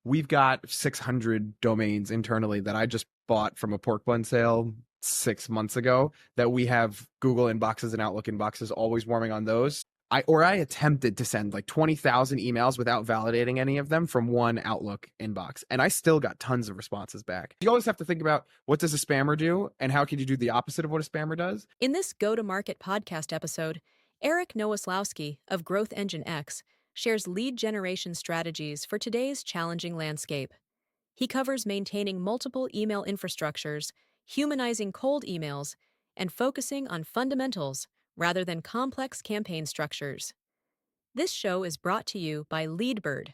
we've got 600 domains internally that I just bought from a pork bun sale 6 months ago that we have Google inboxes and Outlook inboxes always warming on those. I attempted to send like 20,000 emails without validating any of them from one Outlook inbox, and I still got tons of responses back. You always have to think about, what does a spammer do and how can you do the opposite of what a spammer does? In this Go to Market podcast episode, Eric Nowoslawski of Growth Engine X shares lead generation strategies for today's challenging landscape. He covers maintaining multiple email infrastructures, humanizing cold emails, and focusing on fundamentals rather than complex campaign structures. This show is brought to you by Leadbird,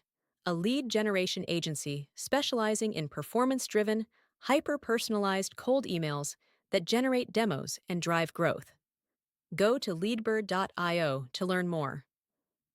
a lead generation agency specializing in performance-driven, hyper-personalized cold emails that generate demos and drive growth. Go to leadbird.io to learn more.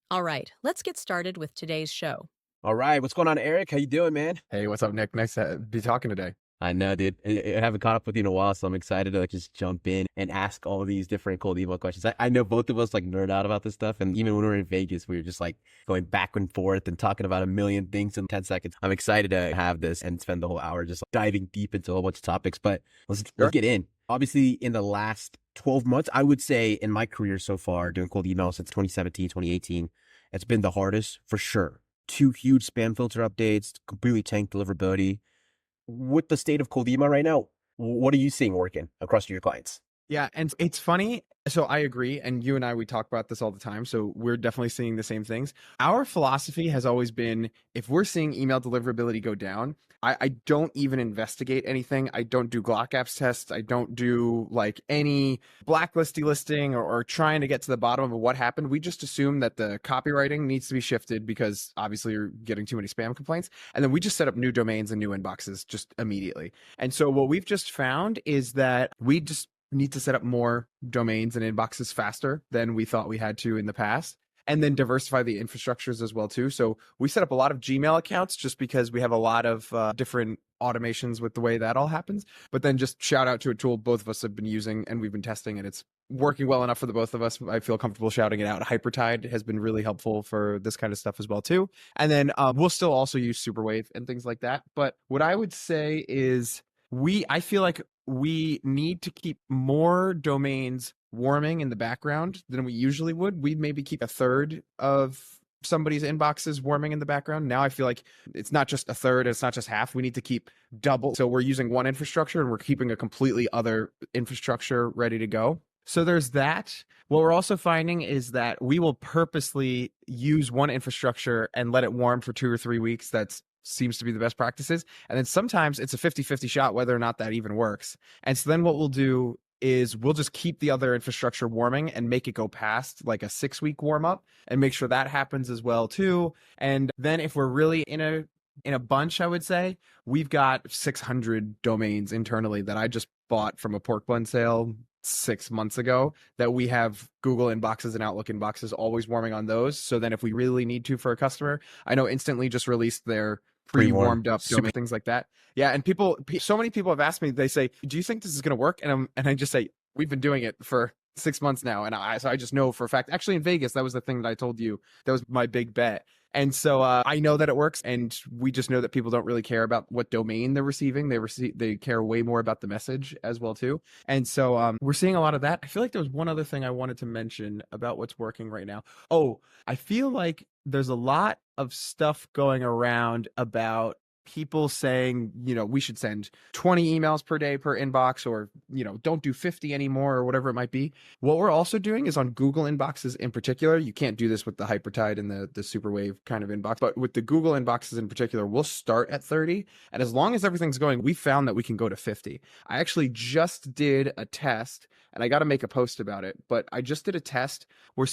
All right, let's get started with today's show. All right, what's going on, Eric? How you doing, man? Hey, what's up, Nick? Nice to be talking today. I know, dude. I haven't caught up with you in a while, so I'm excited to just jump in and ask all these different cold email questions. I know both of us nerd out about this stuff, and even when we were in Vegas, we were just going back and forth and talking about a million things in 10 seconds. I'm excited to have this and spend the whole hour just diving deep into a whole bunch of topics, but let's get in. Obviously, in the last 12 months, I would say in my career so far, doing cold email since 2017, 2018, it's been the hardest for sure. 2 huge spam filter updates, completely tanked deliverability. With the state of cold email right now, what are you seeing working across your clients? Yeah, and it's funny. So I agree. And you and I, we talk about this all the time. So we're definitely seeing the same things. Our philosophy has always been, if we're seeing email deliverability go down, I don't even investigate anything. I don't do Glock apps tests. I don't do any blacklist delisting or trying to get to the bottom of what happened. We just assume that the copywriting needs to be shifted because obviously you're getting too many spam complaints. And then we just set up new domains and new inboxes just immediately. And so what we've just found is that we just need to set up more domains and inboxes faster than we thought we had to in the past, and then diversify the infrastructures as well too. So we set up a lot of Gmail accounts just because we have a lot of different automations with the way that all happens. But then just shout out to a tool both of us have been using and we've been testing, and it's working well enough for the both of us. I feel comfortable shouting it out. Hypertide has been really helpful for this kind of stuff as well too. And then we'll still also use Superwave and things like that. But what I would say is I feel like we need to keep more domains warming in the background than we usually would. We'd maybe keep a third of somebody's inboxes warming in the background. Now I feel like it's not just a third, it's not just half. We need to keep double. So we're using one infrastructure and we're keeping a completely other infrastructure ready to go. So there's that. What we're also finding is that we will purposely use one infrastructure and let it warm for 2 or 3 weeks. That's seems to be the best practices. And then sometimes it's a 50-50 shot whether or not that even works. And so then what we'll do is we'll just keep the other infrastructure warming and make it go past like a 6-week warm up and make sure that happens as well too. And then if we're really in a bunch, I would say we've got 600 domains internally that I just bought from a pork bun sale 6 months ago that we have Google inboxes and Outlook inboxes always warming on those. So then if we really need to for a customer, I know Instantly just released their pre-warmed up domain, things like that. Yeah. And so many people have asked me, they say, do you think this is going to work? And I just say, we've been doing it for 6 months now. And so I just know for a fact, actually in Vegas, that was the thing that I told you, that was my big bet. And so I know that it works, and we just know that people don't really care about what domain they're receiving. They care way more about the message as well too. And so we're seeing a lot of that. I feel like there was one other thing I wanted to mention about what's working right now. Oh, I feel like there's a lot of stuff going around about people saying, we should send 20 emails per day per inbox, or, don't do 50 anymore, or whatever it might be. What we're also doing is on Google inboxes in particular. You can't do this with the Hypertide and the Superwave kind of inbox, but with the Google inboxes in particular, we'll start at 30. And as long as everything's going, we found that we can go to 50. I actually just did a test, and I got to make a post about it, but I just did a test where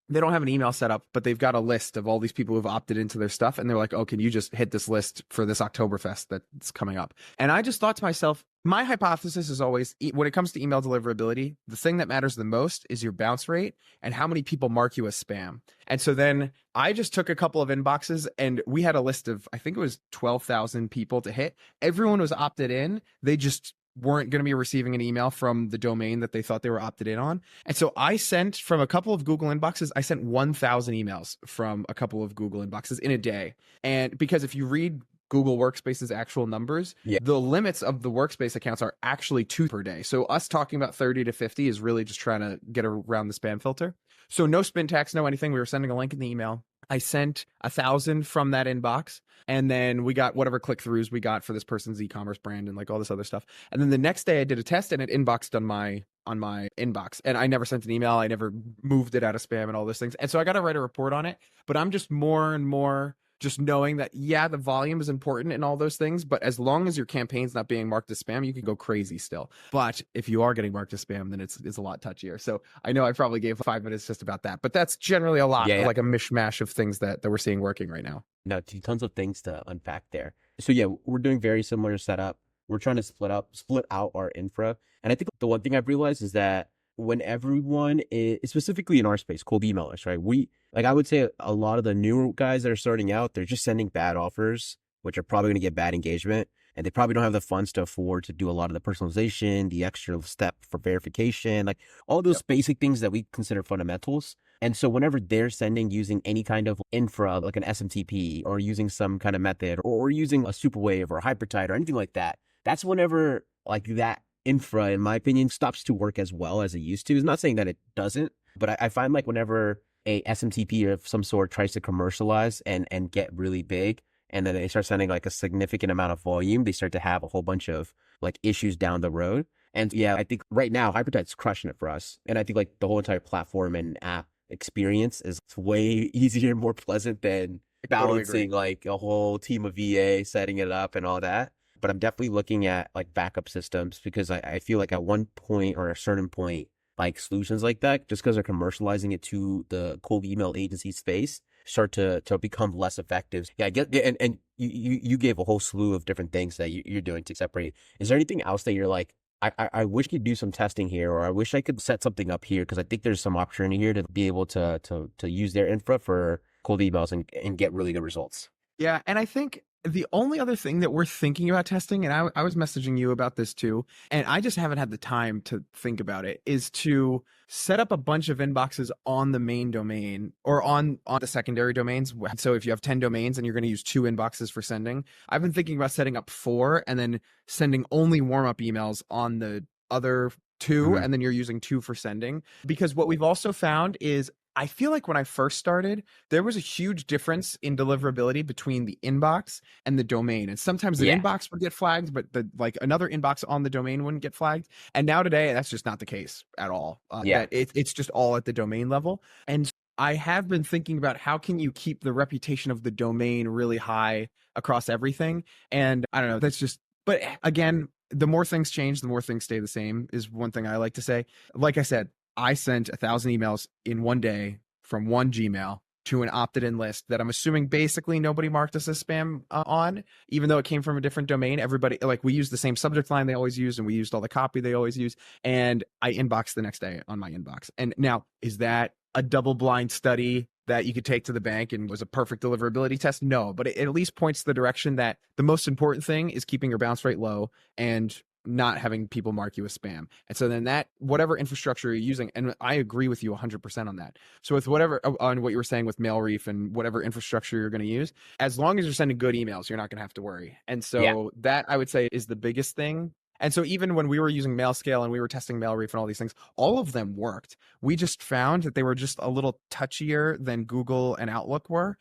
they don't have an email set up, but they've got a list of all these people who've opted into their stuff. And they're like, oh, can you just hit this list for this Oktoberfest that's coming up? And I just thought to myself, my hypothesis is always, when it comes to email deliverability, the thing that matters the most is your bounce rate and how many people mark you as spam. And so then I just took a couple of inboxes, and we had a list of, I think it was 12,000 people to hit. Everyone was opted in. They just weren't going to be receiving an email from the domain that they thought they were opted in on. And so I sent from a couple of Google inboxes, I sent 1,000 emails from a couple of Google inboxes in a day. And because if you read Google Workspace's actual numbers, Yeah. the limits of the workspace accounts are actually 2 per day. So us talking about 30 to 50 is really just trying to get around the spam filter. So no Spintax, no anything. We were sending a link in the email. I sent 1,000 from that inbox, and then we got whatever click-throughs we got for this person's e-commerce brand and like all this other stuff. And then the next day I did a test, and it inboxed on my inbox, and I never sent an email. I never moved it out of spam and all those things. And so I got to write a report on it, but I'm just more and more just knowing that, yeah, the volume is important and all those things, but as long as your campaign's not being marked as spam, you can go crazy still. But if you are getting marked as spam, then it's a lot touchier. So I know I probably gave 5 minutes just about that, but that's generally a lot, like a mishmash of things that we're seeing working right now. No, tons of things to unpack there. So yeah, we're doing very similar setup. We're trying to split out our infra. And I think the one thing I've realized is that when everyone is, specifically in our space, cold emailers, right? I would say a lot of the new guys that are starting out, they're just sending bad offers, which are probably going to get bad engagement. And they probably don't have the funds to afford to do a lot of the personalization, the extra step for verification, like all those basic things that we consider fundamentals. And so whenever they're sending using any kind of infra, like an SMTP, or using some kind of method, or using a superwave or a hypertight or anything like that, that's whenever like that infra, in my opinion, stops to work as well as it used to. It's not saying that it doesn't, but I find like whenever a SMTP of some sort tries to commercialize and get really big, and then they start sending like a significant amount of volume, they start to have a whole bunch of like issues down the road. And yeah, I think right now Hypertight's crushing it for us. And I think like the whole entire platform and app experience is way easier and more pleasant than balancing like a whole team of VA, setting it up and all that. But I'm definitely looking at like backup systems, because I feel like at one point or a certain point, like solutions like that, just because they're commercializing it to the cold email agency space, start to become less effective. Yeah, I get, and you gave a whole slew of different things that you're doing to separate. Is there anything else that you're like, I wish you could do some testing here, or I wish I could set something up here, because I think there's some opportunity here to be able to use their infra for cold emails and get really good results? Yeah, and I think the only other thing that we're thinking about testing, and I was messaging you about this too, and I just haven't had the time to think about it, is to set up a bunch of inboxes on the main domain or on the secondary domains. So if you have 10 domains and you're going to use 2 inboxes for sending, I've been thinking about setting up 4 and then sending only warm-up emails on the other 2, and then you're using 2 for sending. Because what we've also found is, I feel like when I first started, there was a huge difference in deliverability between the inbox and the domain. And sometimes the inbox would get flagged, but like another inbox on the domain wouldn't get flagged. And now today, that's just not the case at all. That it's just all at the domain level. And I have been thinking about how can you keep the reputation of the domain really high across everything. And I don't know, that's just, but again, the more things change, the more things stay the same is one thing I like to say. Like I said, I sent 1,000 emails in one day from one Gmail to an opted-in list that I'm assuming basically nobody marked us as spam on, even though it came from a different domain. Everybody, like, we used the same subject line they always use, and we used all the copy they always use, and I inboxed the next day on my inbox. And now, is that a double-blind study that you could take to the bank and was a perfect deliverability test? No, but it at least points the direction that the most important thing is keeping your bounce rate low and not having people mark you as spam. And so then that, whatever infrastructure you're using, and I agree with you 100% on that. So with whatever, on what you were saying with Mailreef and whatever infrastructure you're going to use, as long as you're sending good emails, you're not going to have to worry. And so that, I would say, is the biggest thing. And so even when we were using MailScale and we were testing Mailreef and all these things, all of them worked. We just found that they were just a little touchier than Google and Outlook were,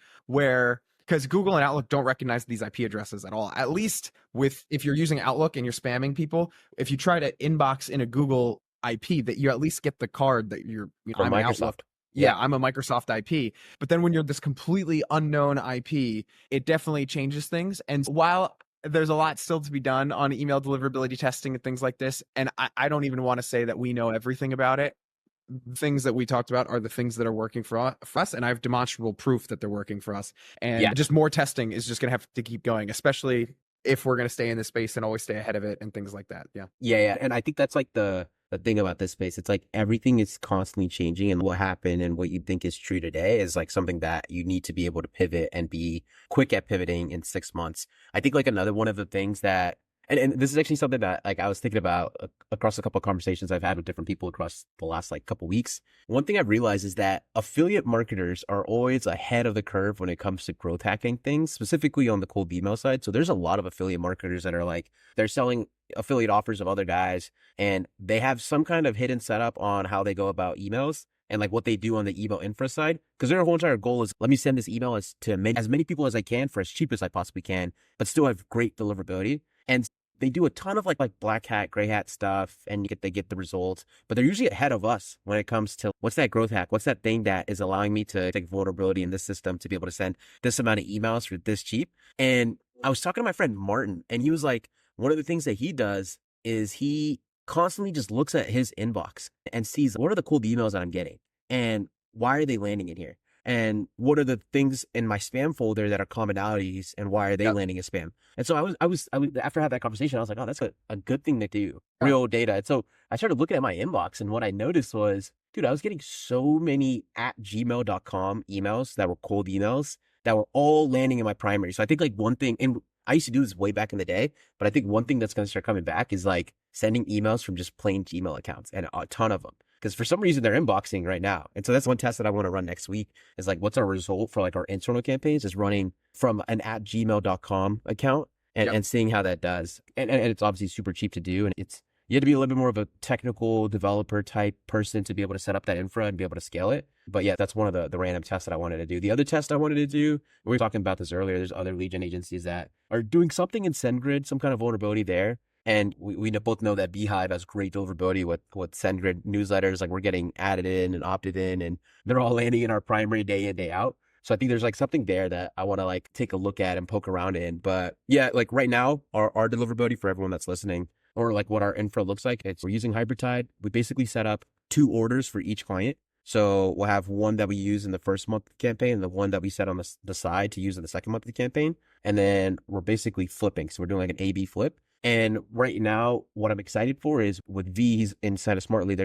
because Google and Outlook don't recognize these IP addresses at all. At least if you're using Outlook and you're spamming people, if you try to inbox in a Google IP, that you at least get the card that I'm Microsoft. Outlook. Yeah, I'm a Microsoft IP. But then when you're this completely unknown IP, it definitely changes things. And while there's a lot still to be done on email deliverability testing and things like this, and I don't even want to say that we know everything about it. Things that we talked about are the things that are working for us, and I have demonstrable proof that they're working for us. And just more testing is just going to have to keep going, especially if we're going to stay in this space and always stay ahead of it and things like that. Yeah. And I think that's like the thing about this space. It's like everything is constantly changing, and what happened and what you think is true today is like something that you need to be able to pivot and be quick at pivoting in 6 months. I think like another one of the things that And this is actually something that like I was thinking about across a couple of conversations I've had with different people across the last like couple weeks. One thing I've realized is that affiliate marketers are always ahead of the curve when it comes to growth hacking things, specifically on the cold email side. So there's a lot of affiliate marketers that are like they're selling affiliate offers of other guys, and they have some kind of hidden setup on how they go about emails and like what they do on the email infra side. Because their whole entire goal is let me send this email as many people as I can for as cheap as I possibly can, but still have great deliverability. And they do a ton of like black hat, gray hat stuff, and they get the results. But they're usually ahead of us when it comes to what's that growth hack? What's that thing that is allowing me to take vulnerability in this system to be able to send this amount of emails for this cheap? And I was talking to my friend Martin, and he was like, one of the things that he does is he constantly just looks at his inbox and sees what are the cold emails that I'm getting and why are they landing in here? And what are the things in my spam folder that are commonalities and why are they landing as spam? And so I was after I had that conversation, I was like, oh, that's a good thing to do, real data. And so I started looking at my inbox, and what I noticed was, dude, I was getting so many at gmail.com emails that were cold emails that were all landing in my primary. So I think like one thing, and I used to do this way back in the day, but I think one thing that's going to start coming back is like sending emails from just plain Gmail accounts, and a ton of them. Because for some reason they're inboxing right now. And so that's one test that I want to run next week is like, what's our result for like our internal campaigns is running from an at gmail.com account and seeing how that does. And it's obviously super cheap to do. And you have to be a little bit more of a technical developer type person to be able to set up that infra and be able to scale it. But yeah, that's one of the random tests that I wanted to do. The other test I wanted to do, we were talking about this earlier, there's other lead gen agencies that are doing something in SendGrid, some kind of vulnerability there. And we both know that Beehive has great deliverability with SendGrid newsletters. Like we're getting added in and opted in, and they're all landing in our primary day in, day out. So I think there's like something there that I want to like take a look at and poke around in. But yeah, like right now, our deliverability for everyone that's listening, or like what our infra looks like, we're using Hybridtide. We basically set up 2 orders for each client. So we'll have one that we use in the first month of the campaign, and the one that we set on the side to use in the second month of the campaign. And then we're basically flipping. So we're doing like an A/B flip. And right now, what I'm excited for is with V's inside of Smartly, they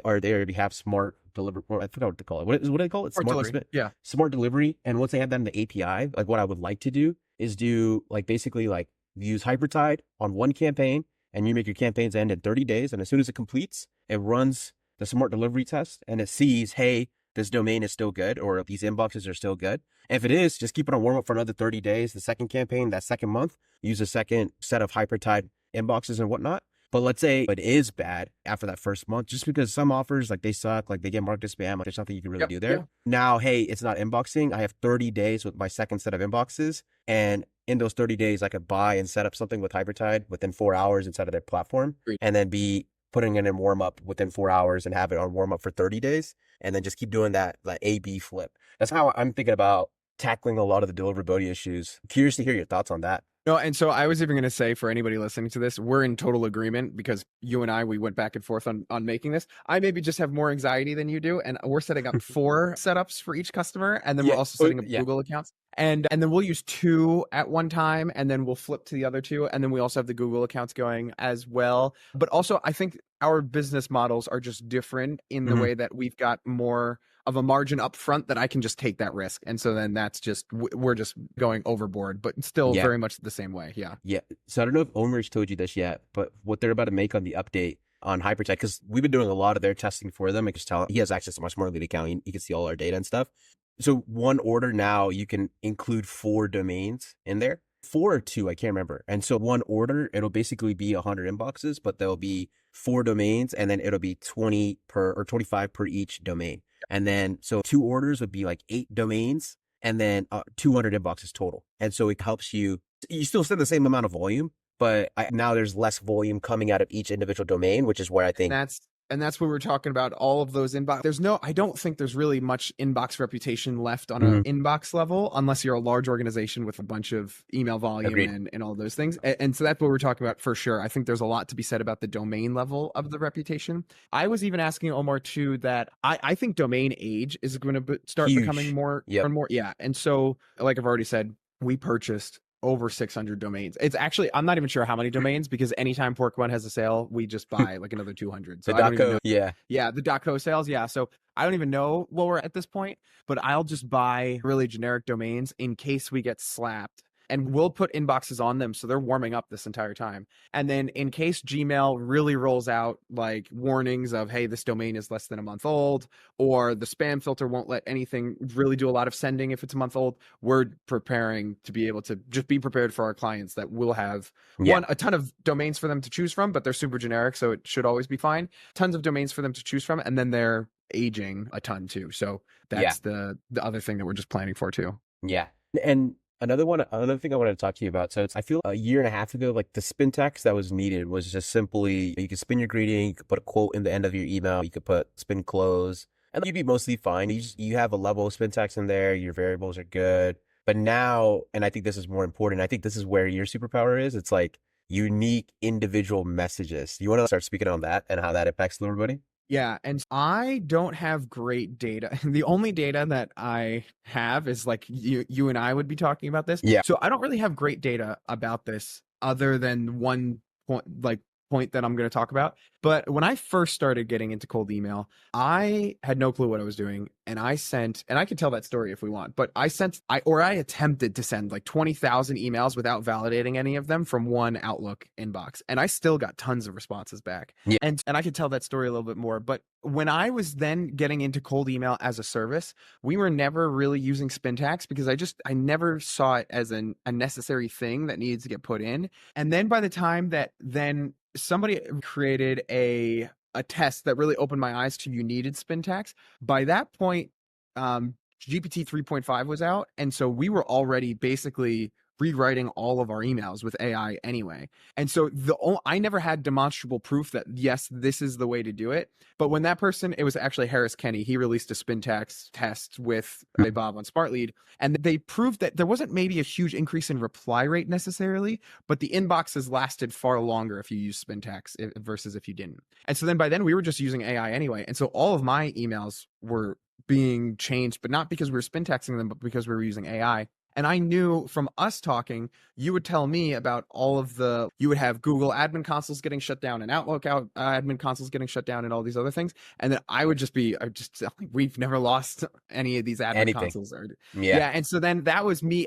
already have smart delivery. I forgot what they call it. What do they call it? Smart delivery. Yeah. Smart delivery. And once they have that in the API, like what I would like to do is do like basically like use Hybridtide on one campaign, and you make your campaigns end in 30 days. And as soon as it completes, it runs the smart delivery test and it sees, hey, this domain is still good, or these inboxes are still good. And if it is, just keep it on warm up for another 30 days. The second campaign, that second month, use a second set of Hybridtide inboxes and whatnot. But let's say it is bad after that first month, just because some offers, like they suck, like they get marked as spam, like there's nothing you can really do there. Yeah. Now, hey, it's not inboxing. I have 30 days with my second set of inboxes. And in those 30 days, I could buy and set up something with Hybridtide within 4 hours inside of their platform. Great. And then be putting it in warm up within 4 hours and have it on warm up for 30 days. And then just keep doing that A/B flip. That's how I'm thinking about tackling a lot of the deliverability issues. I'm curious to hear your thoughts on that. No, and so I was even going to say for anybody listening to this, we're in total agreement because you and we went back and forth on making this. I maybe just have more anxiety than you do, and we're setting up 4 setups for each customer, and then we're also setting up Google accounts. And then we'll use 2 at one time, and then we'll flip to the other 2, and then we also have the Google accounts going as well. But also, I think our business models are just different in the way that we've got more of a margin up front that I can just take that risk. And so then that's just, we're just going overboard, but still very much the same way. Yeah. Yeah. So I don't know if Omer's told you this yet, but what they're about to make on the update on Hybridtide, because we've been doing a lot of their testing for them. I can just tell he has access to my smart lead account. He can see all our data and stuff. So one order now, you can include 4 domains in there. 4 or 2, I can't remember. And so one order, it'll basically be 100 inboxes, but there'll be 4 domains, and then it'll be 20 per or 25 per each domain. And then, so 2 orders would be like 8 domains, and then 200 inboxes total. And so it helps you still send the same amount of volume, but now there's less volume coming out of each individual domain, which is where I think And that's what we're talking about, all of those inbox. I don't think there's really much inbox reputation left on an inbox level, unless you're a large organization with a bunch of email volume and all those things. And so that's what we're talking about for sure. I think there's a lot to be said about the domain level of the reputation. I was even asking Omar too, that I think domain age is going to start becoming more and more. Yeah. And so, like I've already said, we purchased over 600 domains. It's actually, I'm not even sure how many domains, because anytime Pork One has a sale, we just buy like another 200. So the .co, the .co sales. Yeah. So I don't even know what we're at this point, but I'll just buy really generic domains in case we get slapped and we'll put inboxes on them so they're warming up this entire time. And then in case Gmail really rolls out like warnings of, hey, this domain is less than a month old, or the spam filter won't let anything really do a lot of sending if it's a month old, we're preparing to be able to just be prepared for our clients that will have Yeah. a ton of domains for them to choose from, but they're super generic, so it should always be fine. Tons of domains for them to choose from, and then they're aging a ton too. So Yeah. that's the other thing that we're just planning for too. Yeah. And another thing I wanted to talk to you about. So I feel a year and a half ago, like the Spintax that was needed was just simply you could spin your greeting, you could put a quote in the end of your email, you could put spin close, and you'd be mostly fine. You have a level of Spintax in there, your variables are good. But now, and I think this is more important, I think this is where your superpower is. It's like unique individual messages. You want to start speaking on that and how that impacts everybody? Yeah, and I don't have great data. The only data that I have is like you and I would be talking about this. Yeah. So I don't really have great data about this other than one point that I'm going to talk about. But when I first started getting into cold email, I had no clue what I was doing, and I sent, and I could tell that story if we want, but I attempted to send like 20,000 emails without validating any of them from one Outlook inbox, and I still got tons of responses back. Yeah. And I could tell that story a little bit more. But when I was then getting into cold email as a service, we were never really using Spintax because I never saw it as a necessary thing that needed to get put in. And then by the time that then somebody created a test that really opened my eyes to you needed Spintax, by that point, GPT 3.5 was out. And so we were already basically rewriting all of our emails with AI anyway. And so I never had demonstrable proof that, yes, this is the way to do it. But when that person, it was actually Harris Kenny, he released a Spintax test with Bob on SmartLead, and they proved that there wasn't maybe a huge increase in reply rate necessarily, but the inboxes lasted far longer if you use Spintax versus if you didn't. And so then by then we were just using AI anyway. And so all of my emails were being changed, but not because we were Spintaxing them, but because we were using AI. And I knew from us talking, you would tell me about you would have Google admin consoles getting shut down and Outlook admin consoles getting shut down and all these other things. And then I would just be, we've never lost any of these admin consoles. Yeah. And so then that was me.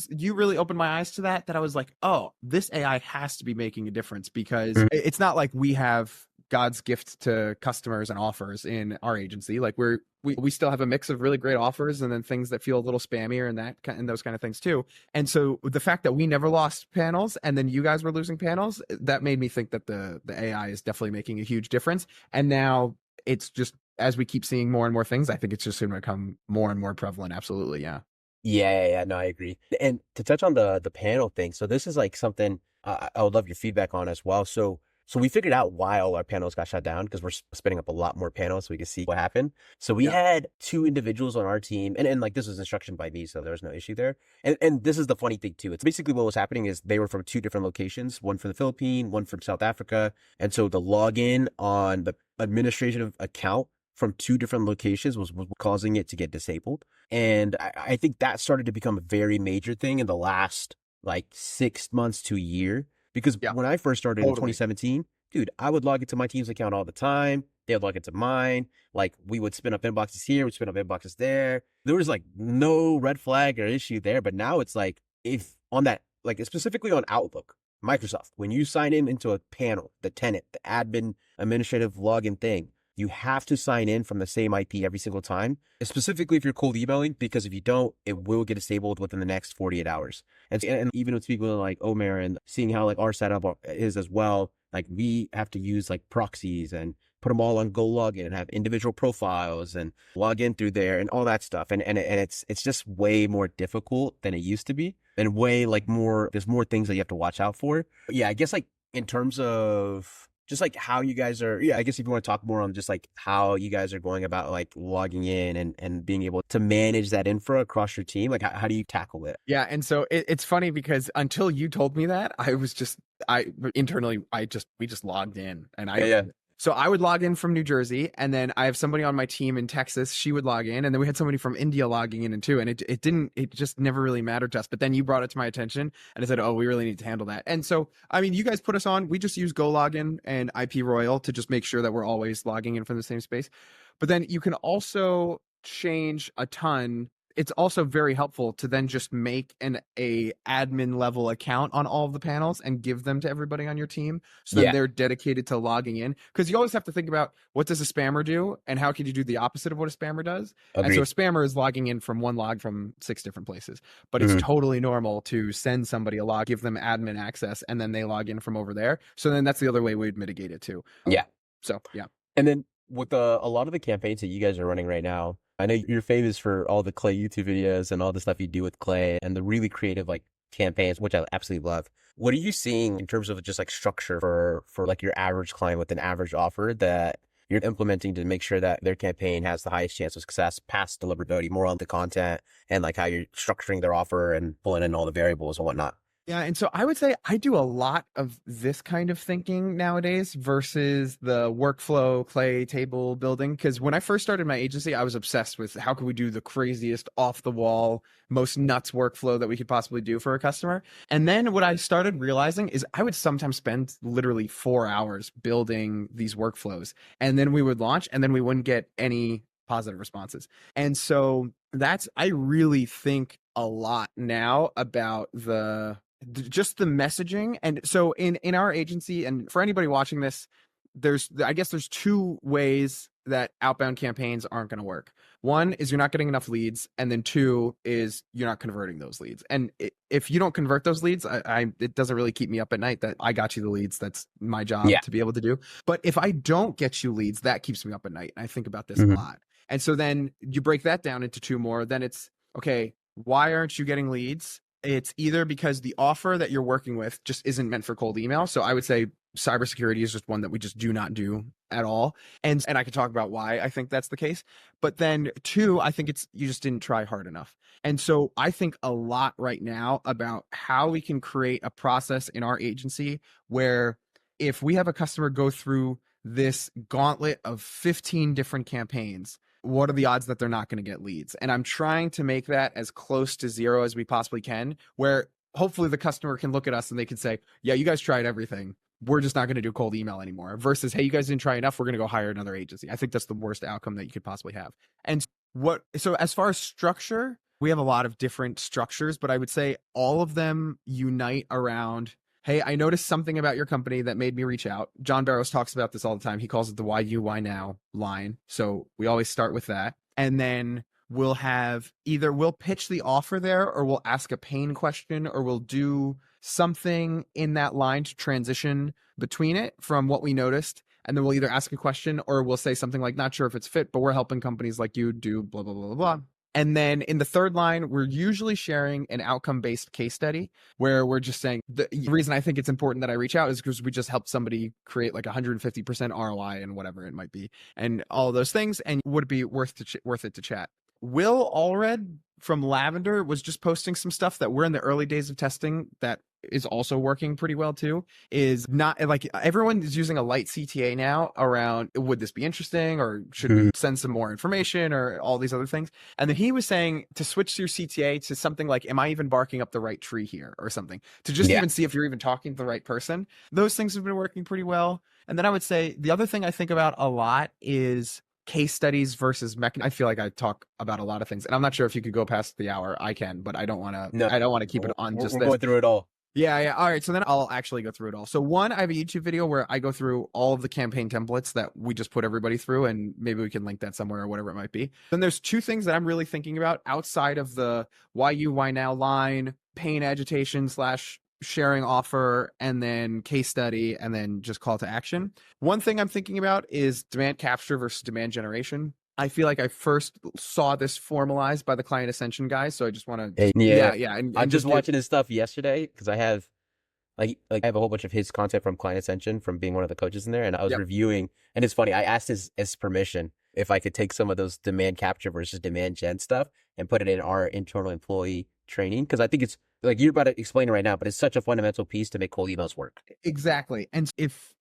You really opened my eyes to that I was like, oh, this AI has to be making a difference, because it's not like we have God's gift to customers and offers in our agency. Like we still have a mix of really great offers and then things that feel a little spammier and those kind of things too. And so the fact that we never lost panels and then you guys were losing panels, that made me think that the AI is definitely making a huge difference. And now it's just, as we keep seeing more and more things, I think it's just going to become more and more prevalent. Absolutely. Yeah. Yeah. No, I agree. And to touch on the panel thing, so this is like something I would love your feedback on as well. So we figured out why all our panels got shut down, because we're spinning up a lot more panels so we can see what happened. So we had two individuals on our team, and like this was instruction by me, so there was no issue there. And this is the funny thing too. It's basically what was happening is they were from two different locations, one from the Philippines, one from South Africa. And so the login on the administrative account from two different locations was causing it to get disabled. And I think that started to become a very major thing in the last like 6 months to a year. Because when I first started in 2017, dude, I would log into my team's account all the time. They would log into mine. Like we would spin up inboxes here, we'd spin up inboxes there. There was like no red flag or issue there. But now it's like, if on that, like specifically on Outlook, Microsoft, when you sign in into a panel, the tenant, the admin administrative login thing, you have to sign in from the same IP every single time, specifically if you're cold emailing, because if you don't, it will get disabled within the next 48 hours. And even with speaking with like Omer and seeing how like our setup is as well, like we have to use like proxies and put them all on Go Login and have individual profiles and log in through there and all that stuff. And it's just way more difficult than it used to be, and way like there's more things that you have to watch out for. Yeah, I guess like in terms of just like how you guys are, I guess if you want to talk more on just like how you guys are going about like logging in and being able to manage that infra across your team, like how do you tackle it? Yeah. And so it's funny because until you told me that, we just logged in, and So I would log in from New Jersey, and then I have somebody on my team in Texas. She would log in, and then we had somebody from India logging in too. And it just never really mattered to us. But then you brought it to my attention, and I said, oh, we really need to handle that. And so, I mean, you guys put us on. We just use Go Login and IP Royal to just make sure that we're always logging in from the same space. But then you can also change a ton. it's also very helpful to then just make a admin level account on all of the panels and give them to everybody on your team. So then Yeah, they're dedicated to logging in. Because you always have to think about, what does a spammer do and how can you do the opposite of what a spammer does? And so a agreed. spammer is logging in from one log from 6 different places. But it's Hmm. totally normal to send somebody a log, give them admin access, and then they log in from over there. So then that's the other way we'd mitigate it too. Yeah. So yeah. And then with a lot of the campaigns that you guys are running right now, I know you're famous for all the Clay YouTube videos and all the stuff you do with Clay and the really creative like campaigns, which I absolutely love. What are you seeing in terms of just like structure for like your average client with an average offer that you're implementing to make sure that their campaign has the highest chance of success past deliverability, more on the content and like how you're structuring their offer and pulling in all the variables and whatnot? Yeah, and so I would say I do a lot of this kind of thinking nowadays versus the workflow clay table building. Because when I first started my agency, I was obsessed with how could we do the craziest, off the wall, most nuts workflow that we could possibly do for a customer. And then what I started realizing is I would sometimes spend literally 4 hours building these workflows, and then we would launch, and then we wouldn't get any positive responses. And so I really think a lot now about just the messaging. And so in our agency, and for anybody watching this, I guess there's two ways that outbound campaigns aren't going to work. One is you're not getting enough leads, and then two is you're not converting those leads. And if you don't convert those leads, it doesn't really keep me up at night that I got you the leads. That's my job Yeah. to be able to do. But if I don't get you leads, that keeps me up at night. And I think about this a Hmm. lot. And so then you break that down into two more. Then it's, okay, why aren't you getting leads? It's either because the offer that you're working with just isn't meant for cold email. So I would say cybersecurity is just one that we just do not do at all. And I could talk about why I think that's the case. But then two, I think it's you just didn't try hard enough. And so I think a lot right now about how we can create a process in our agency where if we have a customer go through this gauntlet of 15 different campaigns, what are the odds that they're not going to get leads? And I'm trying to make that as close to zero as we possibly can, where hopefully the customer can look at us and they can say, yeah, you guys tried everything. We're just not going to do cold email anymore, versus, hey, you guys didn't try enough. We're going to go hire another agency. I think that's the worst outcome that you could possibly have. And so as far as structure, we have a lot of different structures, but I would say all of them unite around, hey, I noticed something about your company that made me reach out. John Barrows talks about this all the time. He calls it the why you, why now line. So we always start with that. And then we'll have either we'll pitch the offer there, or we'll ask a pain question, or we'll do something in that line to transition between it from what we noticed. And then we'll either ask a question or we'll say something like, not sure if it's fit, but we're helping companies like you do blah, blah, blah, blah, blah. And then in the third line, we're usually sharing an outcome-based case study where we're just saying the reason I think it's important that I reach out is because we just helped somebody create like 150% ROI and whatever it might be, and all of those things. And would it be worth it to chat? Will Allred from Lavender was just posting some stuff that we're in the early days of testing that is also working pretty well too. Is not like everyone is using a light CTA now around, would this be interesting, or should we send some more information, or all these other things. And then he was saying to switch your CTA to something like, am I even barking up the right tree here, or something, to just Yeah. even see if you're even talking to the right person. Those things have been working pretty well. And then I would say the other thing I think about a lot is case studies versus I feel like I talk about a lot of things, and I'm not sure if you could go past the hour. I can, but I don't want to. No, I don't want to keep it on just we're this. going through it all. Yeah, yeah. All right. So then I'll actually go through it all. So one, I have a YouTube video where I go through all of the campaign templates that we just put everybody through, and maybe we can link that somewhere or whatever it might be. Then there's two things that I'm really thinking about outside of the why you, why now line, pain agitation slash sharing offer, and then case study, and then just call to action. One thing I'm thinking about is demand capture versus demand generation. I feel like I first saw this formalized by the client ascension guys, so I just want to, Yeah. yeah, and I'm just just watching his stuff yesterday because I have like I have a whole bunch of his content from Client Ascension from being one of the coaches in there, and I was Yep. reviewing. And it's funny, I asked his permission if I could take some of those demand capture versus demand gen stuff and put it in our internal employee training, because I think it's like you're about to explain it right now, but it's such a fundamental piece to make cold emails work. Exactly. And if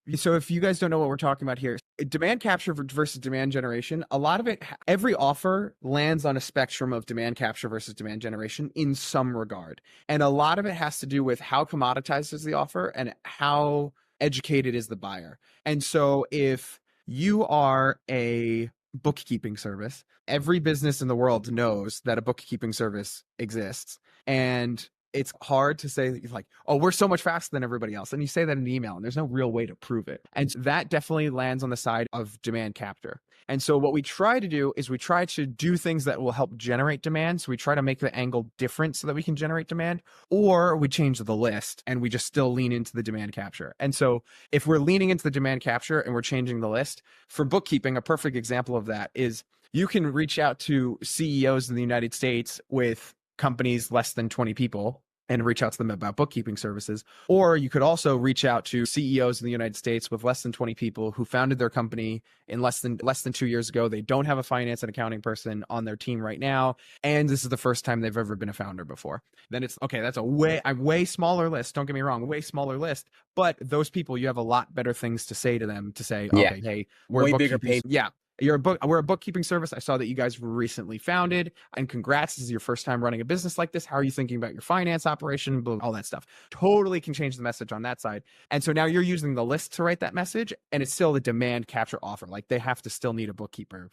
you guys don't know what we're talking about here, demand capture versus demand generation, a lot of it, every offer lands on a spectrum of demand capture versus demand generation in some regard. And a lot of it has to do with how commoditized is the offer and how educated is the buyer. And so if you are a bookkeeping service. Every business in the world knows that a bookkeeping service exists. And it's hard to say like, oh, we're so much faster than everybody else. And you say that in an email and there's no real way to prove it. And that definitely lands on the side of demand capture. And so what we try to do is we try to do things that will help generate demand. So we try to make the angle different so that we can generate demand, or we change the list and we just still lean into the demand capture. And so if we're leaning into the demand capture and we're changing the list, for bookkeeping, a perfect example of that is you can reach out to CEOs in the United States with companies less than 20 people and reach out to them about bookkeeping services. Or you could also reach out to CEOs in the United States with less than 20 people who founded their company in less than 2 years ago. They don't have a finance and accounting person on their team right now, and this is the first time they've ever been a founder before. Then it's okay, that's a way smaller list. Don't get me wrong, way smaller list. But those people, you have a lot better things to say to them to say, Yeah. okay, hey, we're Way bigger pay. yeah. We're a bookkeeping service. I saw that you guys were recently founded, and congrats. This is your first time running a business like this. How are you thinking about your finance operation? All that stuff totally can change the message on that side. And so now you're using the list to write that message, and it's still the demand capture offer. Like they have to still need a bookkeeper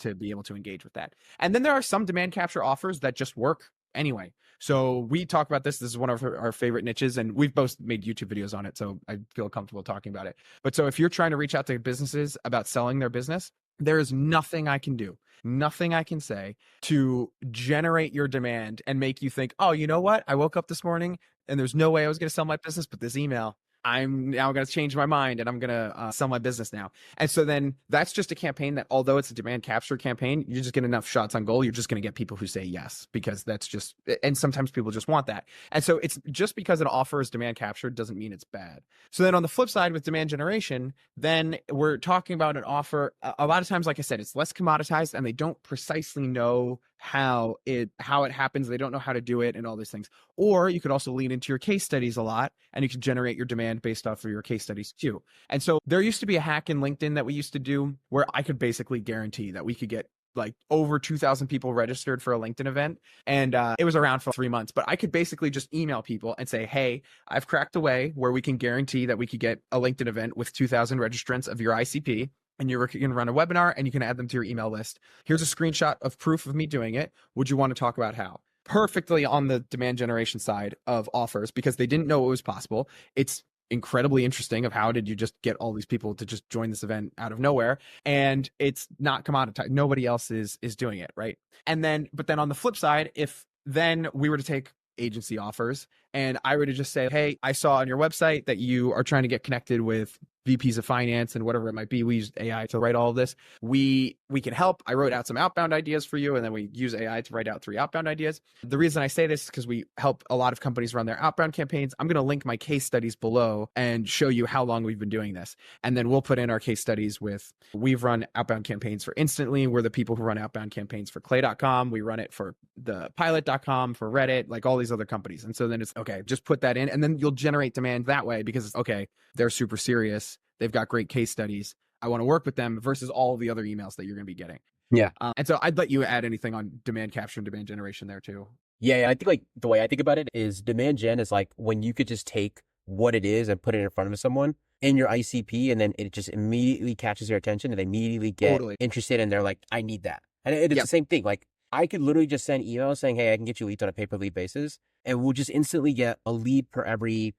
to be able to engage with that. And then there are some demand capture offers that just work anyway. So we talk about this. This is one of our favorite niches, and we've both made YouTube videos on it. So I feel comfortable talking about it. But so if you're trying to reach out to businesses about selling their business, there is nothing I can do, nothing I can say to generate your demand and make you think, oh, you know what? I woke up this morning and there's no way I was going to sell my business, but this email, I'm now going to change my mind and I'm going to sell my business now. And so then that's just a campaign that, although it's a demand capture campaign, you just get enough shots on goal. You're just going to get people who say yes, because that's just, and sometimes people just want that. And so it's just because an offer is demand captured doesn't mean it's bad. So then on the flip side with demand generation, then we're talking about an offer. A lot of times, like I said, it's less commoditized and they don't precisely know how it happens. They don't know how to do it and all these things. Or you could also lean into your case studies a lot, and you can generate your demand based off of your case studies too. And so there used to be a hack in LinkedIn that we used to do where I could basically guarantee that we could get like over 2,000 people registered for a LinkedIn event. And it was around for 3 months, but I could basically just email people and say, hey, I've cracked a way where we can guarantee that we could get a LinkedIn event with 2,000 registrants of your ICP. And you can run a webinar and you can add them to your email list. Here's a screenshot of proof of me doing it. Would you want to talk about how? Perfectly on the demand generation side of offers, because they didn't know it was possible. It's incredibly interesting of how did you just get all these people to just join this event out of nowhere, and it's not commoditized. Nobody else is doing it, right? And then, but then on the flip side, if then we were to take agency offers and I were to just say, hey, I saw on your website that you are trying to get connected with VPs of finance and whatever it might be. We use AI to write all of this. We can help. I wrote out some outbound ideas for you, and then we use AI to write out 3 outbound ideas. The reason I say this is because we help a lot of companies run their outbound campaigns. I'm going to link my case studies below and show you how long we've been doing this. And then we'll put in our case studies with, we've run outbound campaigns for Instantly. We're the people who run outbound campaigns for Clay.com. We run it for the Pilot.com, for Reddit, like all these other companies. And so then it's, okay, just put that in, and then you'll generate demand that way, because it's, okay, they're super serious. They've got great case studies. I want to work with them, versus all of the other emails that you're going to be getting. Yeah. And so I'd let you add anything on demand capture and demand generation there too. Yeah. I think like the way I think about it is demand gen is like when you could just take what it is and put it in front of someone in your ICP, and then it just immediately catches their attention and they immediately get interested, and they're like, I need that. And it's the same thing. Like I could literally just send emails saying, hey, I can get you leads on a pay-per-lead basis, and we'll just instantly get a lead per every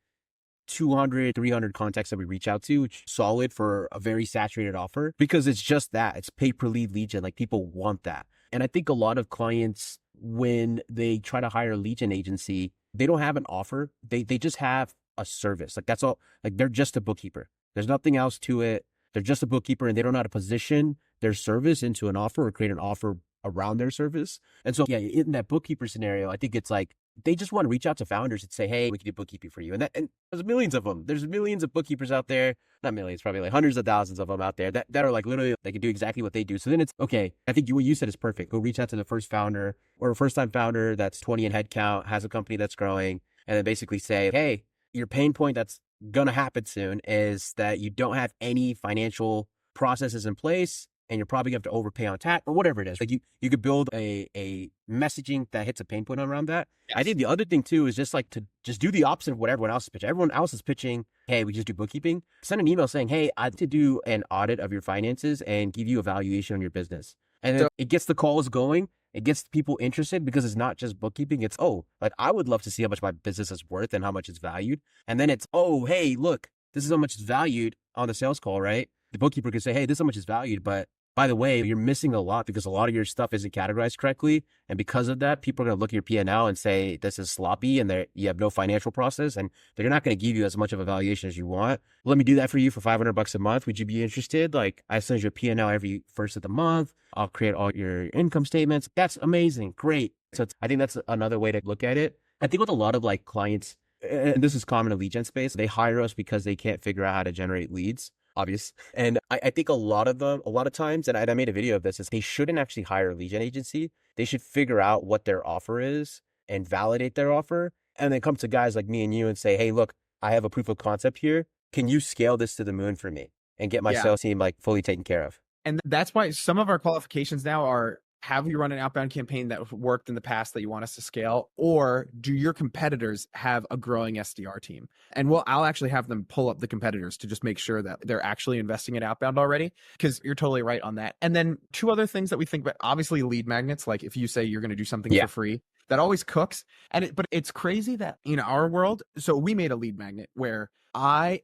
200, 300 contacts that we reach out to, which is solid for a very saturated offer, because it's just that. It's pay per lead lead gen. Like people want that. And I think a lot of clients, when they try to hire a lead gen agency, they don't have an offer. They just have a service. Like that's all. Like they're just a bookkeeper. There's nothing else to it. They're just a bookkeeper, and they don't know how to position their service into an offer or create an offer around their service. And so, yeah, in that bookkeeper scenario, I think it's like, they just want to reach out to founders and say, hey, we can do bookkeeping for you. And there's millions of them. There's millions of bookkeepers out there. Not millions, probably like hundreds of thousands of them out there that are like literally, they can do exactly what they do. So then it's, okay, I think what you said is perfect. Go reach out to the first founder or a first time founder that's 20 in headcount, has a company that's growing, and then basically say, hey, your pain point that's going to happen soon is that you don't have any financial processes in place. and you're probably going to have to overpay on tax or whatever it is. Like you could build a messaging that hits a pain point around that. I Yes. think the other thing too is just like to just do the opposite of what everyone else is pitching. Everyone else is pitching, hey, we just do bookkeeping. Send an email saying, hey, I'd like to do an audit of your finances and give you a valuation on your business. And then So it gets the calls going. It gets people interested because it's not just bookkeeping. It's, oh, like I would love to see how much my business is worth and how much it's valued. And then it's, oh, hey, look, this is how much it's valued on the sales call, right? The bookkeeper can say, hey, this is how much it's valued. But by the way, you're missing a lot because a lot of your stuff isn't categorized correctly. And because of that, people are going to look at your P&L and say, this is sloppy and you have no financial process. And they're not going to give you as much of a valuation as you want. Let me do that for you for $500 a month. Would you be interested? Like I send you a P&L every first of the month. I'll create all your income statements. That's amazing. Great. So I think that's another way to look at it. I think with a lot of like clients, and this is common in lead gen space, they hire us because they can't figure out how to generate leads. Obvious. And I think a lot of times, and I made a video of this, is they shouldn't actually hire a lead gen agency. They should figure out what their offer is and validate their offer. And then come to guys like me and you and say, hey, look, I have a proof of concept here. Can you scale this to the moon for me and get my yeah. sales team like fully taken care of? And that's why some of our qualifications now are, have you run an outbound campaign that worked in the past that you want us to scale? Or do your competitors have a growing SDR team? And I'll actually have them pull up the competitors to just make sure that they're actually investing in outbound already, because you're totally right on that. And then two other things that we think about, obviously lead magnets, like if you say you're going to do something for free, that always cooks. But it's crazy that in our world, so we made a lead magnet where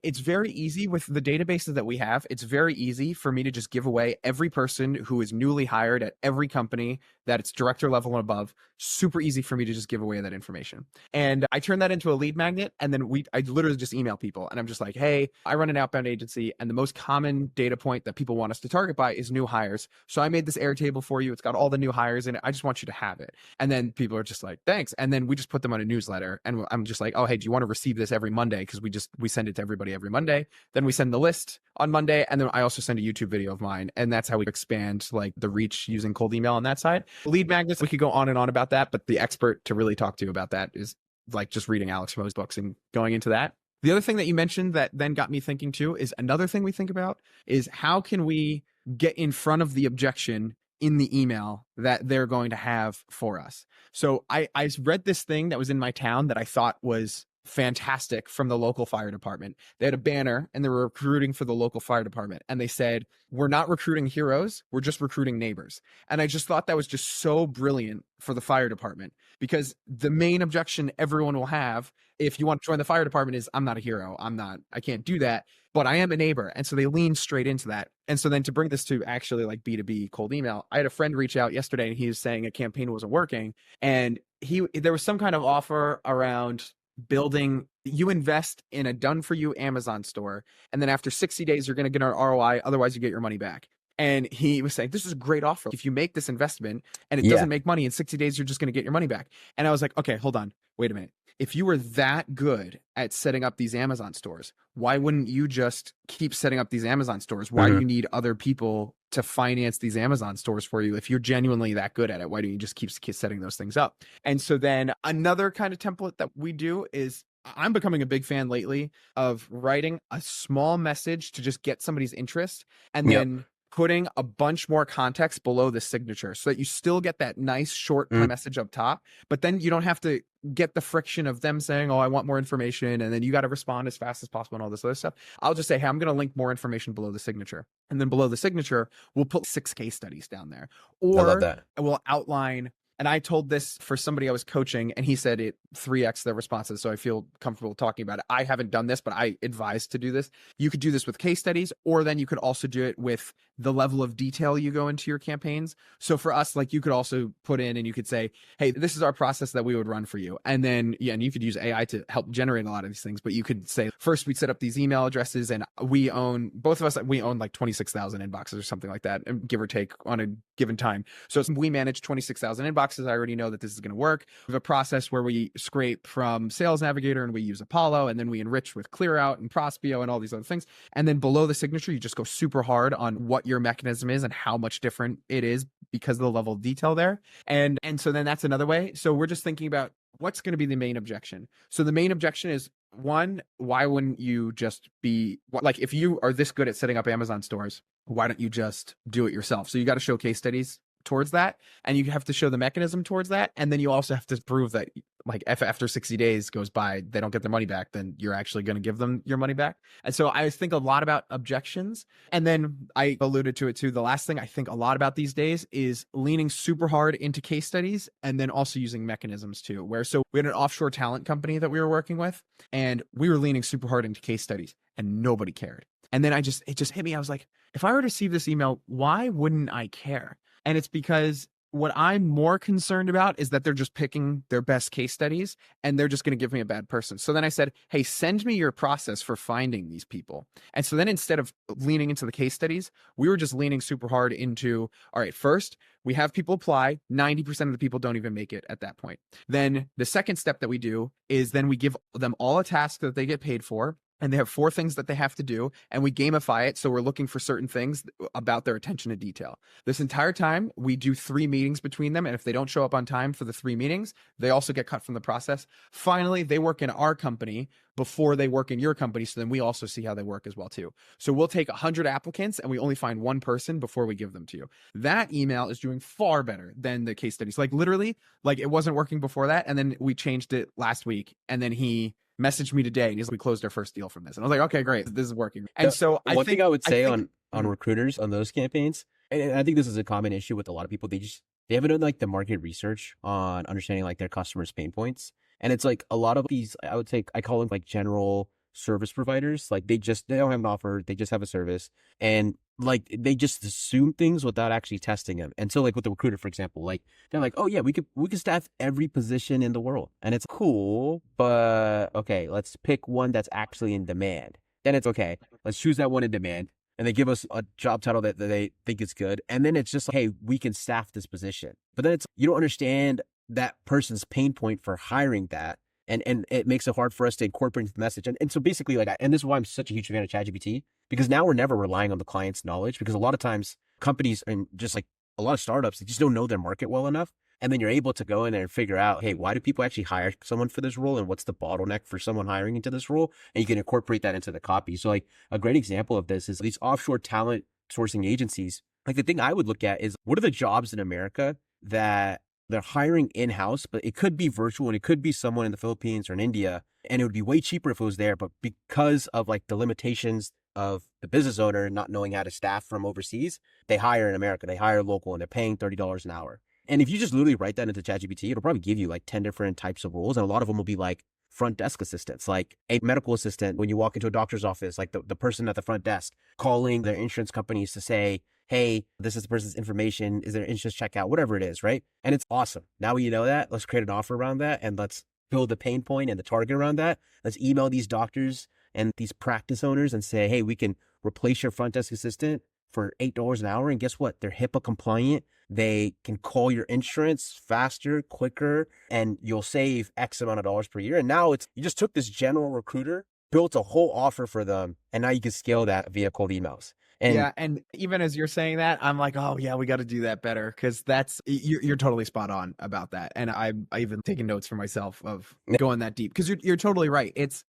it's very easy with the databases that we have. It's very easy for me to just give away every person who is newly hired at every company that it's director level and above. Super easy for me to just give away that information. And I turn that into a lead magnet. And then I literally just email people and I'm just like, hey, I run an outbound agency. And the most common data point that people want us to target by is new hires. So I made this Airtable for you. It's got all the new hires in it. I just want you to have it. And then people are just like, thanks. And then we just put them on a newsletter. And I'm just like, oh, hey, do you want to receive this every Monday? Because we send it to everybody every Monday. Then we send the list on Monday. And then I also send a YouTube video of mine. And that's how we expand like the reach using cold email on that side. Lead magnets, we could go on and on about that, but the expert to really talk to you about that is like just reading Alex Mo's books and going into that. The other thing that you mentioned that then got me thinking too is another thing we think about is how can we get in front of the objection in the email that they're going to have for us. So I read this thing that was in my town that I thought was fantastic from the local fire department. They had a banner and they were recruiting for the local fire department. And they said, we're not recruiting heroes, we're just recruiting neighbors. And I just thought that was just so brilliant for the fire department, because the main objection everyone will have if you want to join the fire department is, I'm not a hero. I can't do that, but I am a neighbor. And so they lean straight into that. And so then to bring this to actually like B2B cold email, I had a friend reach out yesterday and he was saying a campaign wasn't working. And there was some kind of offer around building, you invest in a done for you Amazon store, and then after 60 days you're going to get an ROI, otherwise you get your money back. And he was saying, this is a great offer. If you make this investment and it doesn't make money in 60 days, you're just going to get your money back. And I was like, okay, hold on, wait a minute. If you were that good at setting up these Amazon stores, why wouldn't you just keep setting up these Amazon stores? Why do you need other people to finance these Amazon stores for you? If you're genuinely that good at it, why don't you just keep setting those things up? And so then another kind of template that we do is, I'm becoming a big fan lately of writing a small message to just get somebody's interest and then putting a bunch more context below the signature so that you still get that nice short message up top, but then you don't have to get the friction of them saying, oh, I want more information. And then you got to respond as fast as possible and all this other stuff. I'll just say, hey, I'm going to link more information below the signature. And then below the signature, we'll put 6 case studies down there. Or I love that. We'll outline. And I told this for somebody I was coaching and he said it 3x their responses. So I feel comfortable talking about it. I haven't done this, but I advise to do this. You could do this with case studies, or then you could also do it with the level of detail you go into your campaigns. So for us, like you could also put in and you could say, hey, this is our process that we would run for you. And then, and you could use AI to help generate a lot of these things, but you could say, first we'd set up these email addresses and both of us, we own like 26,000 inboxes or something like that, give or take on a given time. So we manage 26,000 inboxes. I already know that this is going to work. We have a process where we scrape from Sales Navigator and we use Apollo, and then we enrich with ClearOut and Prospeo and all these other things. And then below the signature, you just go super hard on what your mechanism is and how much different it is because of the level of detail there. And so then that's another way. So we're just thinking about what's going to be the main objection. So the main objection is, one, why wouldn't you just be like, if you are this good at setting up Amazon stores, why don't you just do it yourself? So you got to show case studies towards that, and you have to show the mechanism towards that, and then you also have to prove that, like, if after 60 days goes by they don't get their money back, then you're actually going to give them your money back. And so I think a lot about objections. And then I alluded to it too, the last thing I think a lot about these days is leaning super hard into case studies, and then also using mechanisms too, where, so we had an offshore talent company that we were working with, and we were leaning super hard into case studies, and nobody cared. And then it just hit me. I was like, if I were to receive this email, why wouldn't I care? And it's because what I'm more concerned about is that they're just picking their best case studies, and they're just going to give me a bad person. So then I said, hey, send me your process for finding these people. And so then instead of leaning into the case studies, we were just leaning super hard into, all right, first, we have people apply. 90% of the people don't even make it at that point. Then the second step that we do is then we give them all a task that they get paid for. And they have 4 things that they have to do, and we gamify it. So we're looking for certain things about their attention to detail. This entire time, we do 3 meetings between them. And if they don't show up on time for the 3 meetings, they also get cut from the process. Finally, they work in our company before they work in your company. So then we also see how they work as well too. So we'll take 100 applicants, and we only find 1 person before we give them to you. That email is doing far better than the case studies. Like, literally, like, it wasn't working before that. And then we changed it last week. And then he messaged me today, and he's like, we closed our first deal from this. And I was like, okay, great, this is working. And so one thing I would say on Mhm. recruiters on those campaigns, and I think this is a common issue with a lot of people, they haven't done like the market research on understanding like their customers' pain points. And it's like a lot of these, I would say, I call them like general service providers. Like they don't have an offer, they just have a service, and like they just assume things without actually testing them. And so like with the recruiter, for example, like they're like, oh yeah, we could staff every position in the world, and it's cool, but okay, let's pick one that's actually in demand. Then it's okay, let's choose that one in demand, and they give us a job title that they think is good, and then it's just like, hey, we can staff this position. But then it's, you don't understand that person's pain point for hiring that. And it makes it hard for us to incorporate the message. And so basically, like, and this is why I'm such a huge fan of ChatGPT, because now we're never relying on the client's knowledge, because a lot of times companies and just like a lot of startups, they just don't know their market well enough. And then you're able to go in there and figure out, hey, why do people actually hire someone for this role? And what's the bottleneck for someone hiring into this role? And you can incorporate that into the copy. So like a great example of this is these offshore talent sourcing agencies. Like the thing I would look at is, what are the jobs in America that they're hiring in-house, but it could be virtual, and it could be someone in the Philippines or in India, and it would be way cheaper if it was there. But because of like the limitations of the business owner not knowing how to staff from overseas, they hire in America, they hire local, and they're paying $30 an hour. And if you just literally write that into ChatGPT, it'll probably give you like 10 different types of roles. And a lot of them will be like front desk assistants, like a medical assistant when you walk into a doctor's office, like the person at the front desk calling their insurance companies to say, hey, this is the person's information, is there an insurance checkout, whatever it is, right? And it's awesome. Now you know that, let's create an offer around that, and let's build the pain point and the target around that. Let's email these doctors and these practice owners and say, hey, we can replace your front desk assistant for $8 an hour. And guess what? They're HIPAA compliant. They can call your insurance faster, quicker, and you'll save X amount of dollars per year. And now you just took this general recruiter, built a whole offer for them, and now you can scale that via cold emails. Yeah, and even as you're saying that, I'm like, oh yeah, we got to do that better, because you're totally spot on about that. And I even taken notes for myself of going that deep, because you're totally right.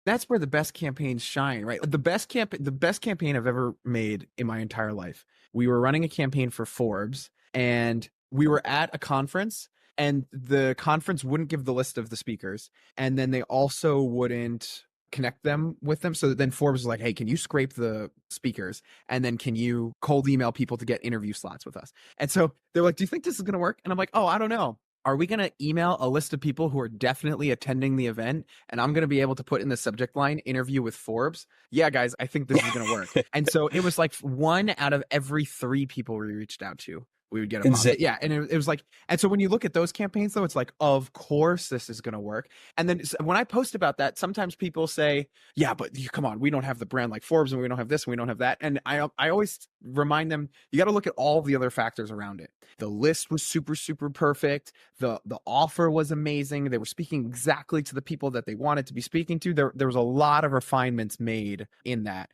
That's where the best campaigns shine, right? The best campaign I've ever made in my entire life. We were running a campaign for Forbes, and we were at a conference, and the conference wouldn't give the list of the speakers, and then they also wouldn't connect them with them. So then Forbes was like, hey, can you scrape the speakers, and then can you cold email people to get interview slots with us? And so they're like, do you think this is going to work? And I'm like, oh, I don't know. Are we going to email a list of people who are definitely attending the event, and I'm going to be able to put in the subject line interview with Forbes? Yeah, guys, I think this is going to work. And so it was like 1 out of every 3 people we reached out to, we would get a positive. Yeah. And it was like, and so when you look at those campaigns though, it's like, of course this is going to work. And then when I post about that, sometimes people say, yeah, but come on, we don't have the brand like Forbes, and we don't have this, and we don't have that. And I always remind them, you got to look at all the other factors around it. The list was super, super perfect. The offer was amazing. They were speaking exactly to the people that they wanted to be speaking to. There was a lot of refinements made in that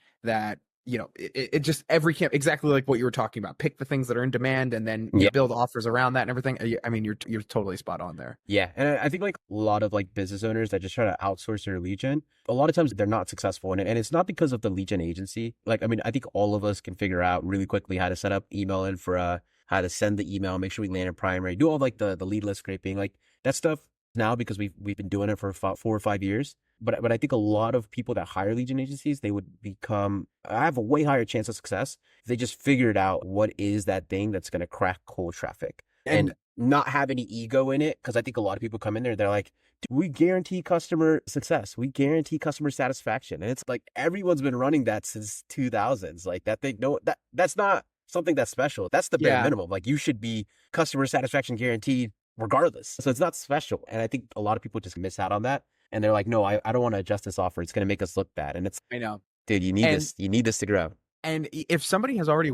it just every camp, exactly like what you were talking about. Pick the things that are in demand and then Yeah. build offers around that and everything. I mean, you're totally spot on there. Yeah. And I think like a lot of like business owners that just try to outsource their lead gen, a lot of times they're not successful in it. And it's not because of the lead gen agency. Like, I mean, I think all of us can figure out really quickly how to set up email infra, how to send the email, make sure we land in primary, do all like the lead list scraping, like that stuff now because we've been doing it for 4 or 5 years. But I think a lot of people that hire lead gen agencies, they would I have a way higher chance of success if they just figured out what is that thing that's going to crack cold traffic and not have any ego in it. Cause I think a lot of people come in there, they're like, we guarantee customer success. We guarantee customer satisfaction. And it's like, everyone's been running that since 2000s. Like that thing, no, that's not something that's special. That's the bare Yeah. minimum. Like you should be customer satisfaction guaranteed regardless. So it's not special. And I think a lot of people just miss out on that. And they're like, no, I don't want to adjust this offer. It's going to make us look bad. And it's, I know. dude, you need this to grow. And if somebody has already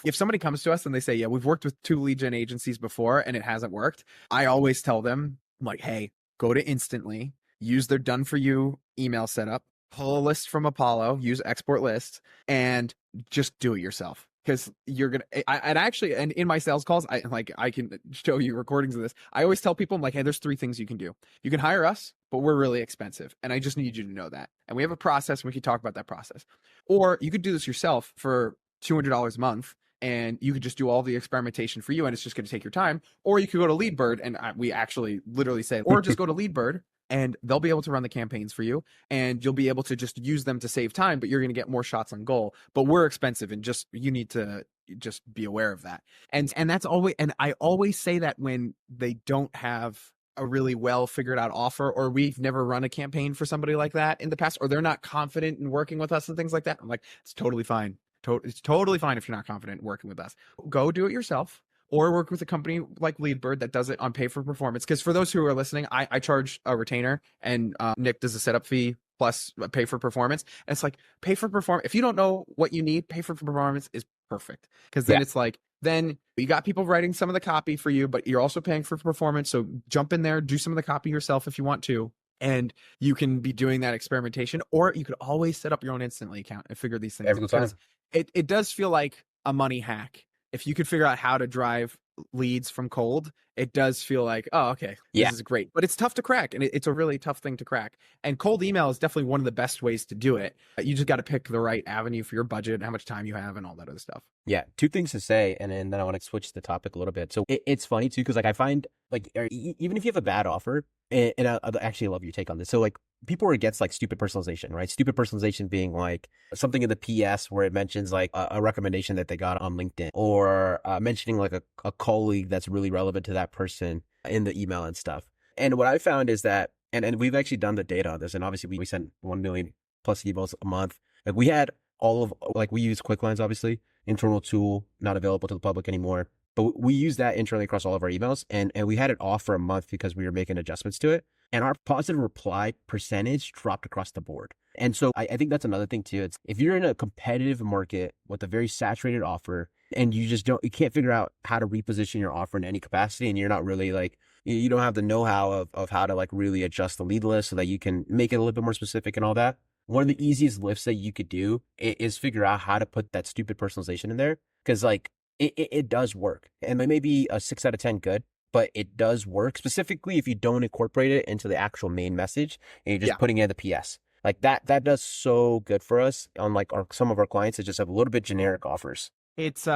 if somebody comes to us and they say, yeah, we've worked with 2 lead gen agencies before and it hasn't worked, I always tell them, I'm like, hey, go to Instantly, use their done for you email setup, pull a list from Apollo, use export list, and just do it yourself. Because you're gonna, and in my sales calls, I can show you recordings of this. I always tell people, I'm like, hey, there's 3 things you can do. You can hire us, but we're really expensive, and I just need you to know that. And we have a process, and we can talk about that process. Or you could do this yourself for $200 a month, and you could just do all the experimentation for you, and it's just going to take your time. Or you could go to Leadbird, and we actually literally say, or just go to Leadbird, and they'll be able to run the campaigns for you, and you'll be able to just use them to save time, but you're going to get more shots on goal. But we're expensive, and you need to just be aware of that. And that's always, and I always say that when they don't have a really well figured out offer, or we've never run a campaign for somebody like that in the past, or they're not confident in working with us and things like that. I'm like, it's totally fine. It's totally fine if you're not confident in working with us. Go do it yourself, or work with a company like Leadbird that does it on pay for performance. Because for those who are listening, I charge a retainer, and Nick does a setup fee plus pay for performance. And it's like, pay for performance. If you don't know what you need, pay for performance is perfect. Because then it's like, then you got people writing some of the copy for you, but you're also paying for performance. So jump in there, do some of the copy yourself if you want to. And you can be doing that experimentation, or you could always set up your own Instantly account and figure these things out. Because it does feel like a money hack. If you could figure out how to drive leads from cold, it does feel like, oh, okay, this is great. But it's tough to crack, and it's a really tough thing to crack. And cold email is definitely one of the best ways to do it. You just got to pick the right avenue for your budget and how much time you have and all that other stuff. Yeah, 2 things to say, and then I want to switch the topic a little bit. So it's funny too, because like I find like even if you have a bad offer, and I actually love your take on this. So like people are against like stupid personalization, right? Stupid personalization being like something in the PS where it mentions like a recommendation that they got on LinkedIn, or mentioning like a colleague that's really relevant to that person in the email and stuff. And what I found is that, and we've actually done the data on this, and obviously we sent 1 million plus emails a month. Like we had all of, like we use Quicklines, obviously, internal tool, not available to the public anymore. But we use that internally across all of our emails. And we had it off for a month because we were making adjustments to it. And our positive reply percentage dropped across the board. And so I think that's another thing too. It's if you're in a competitive market with a very saturated offer, and you can't figure out how to reposition your offer in any capacity, and you're not really like, you don't have the know-how of how to like really adjust the lead list so that you can make it a little bit more specific and all that. One of the easiest lifts that you could do is figure out how to put that stupid personalization in there. Cause like it does work. And it may be a 6 out of 10 good, but it does work, specifically if you don't incorporate it into the actual main message and you're just putting it in the PS. Like that does so good for us on like some of our clients that just have a little bit generic offers. It's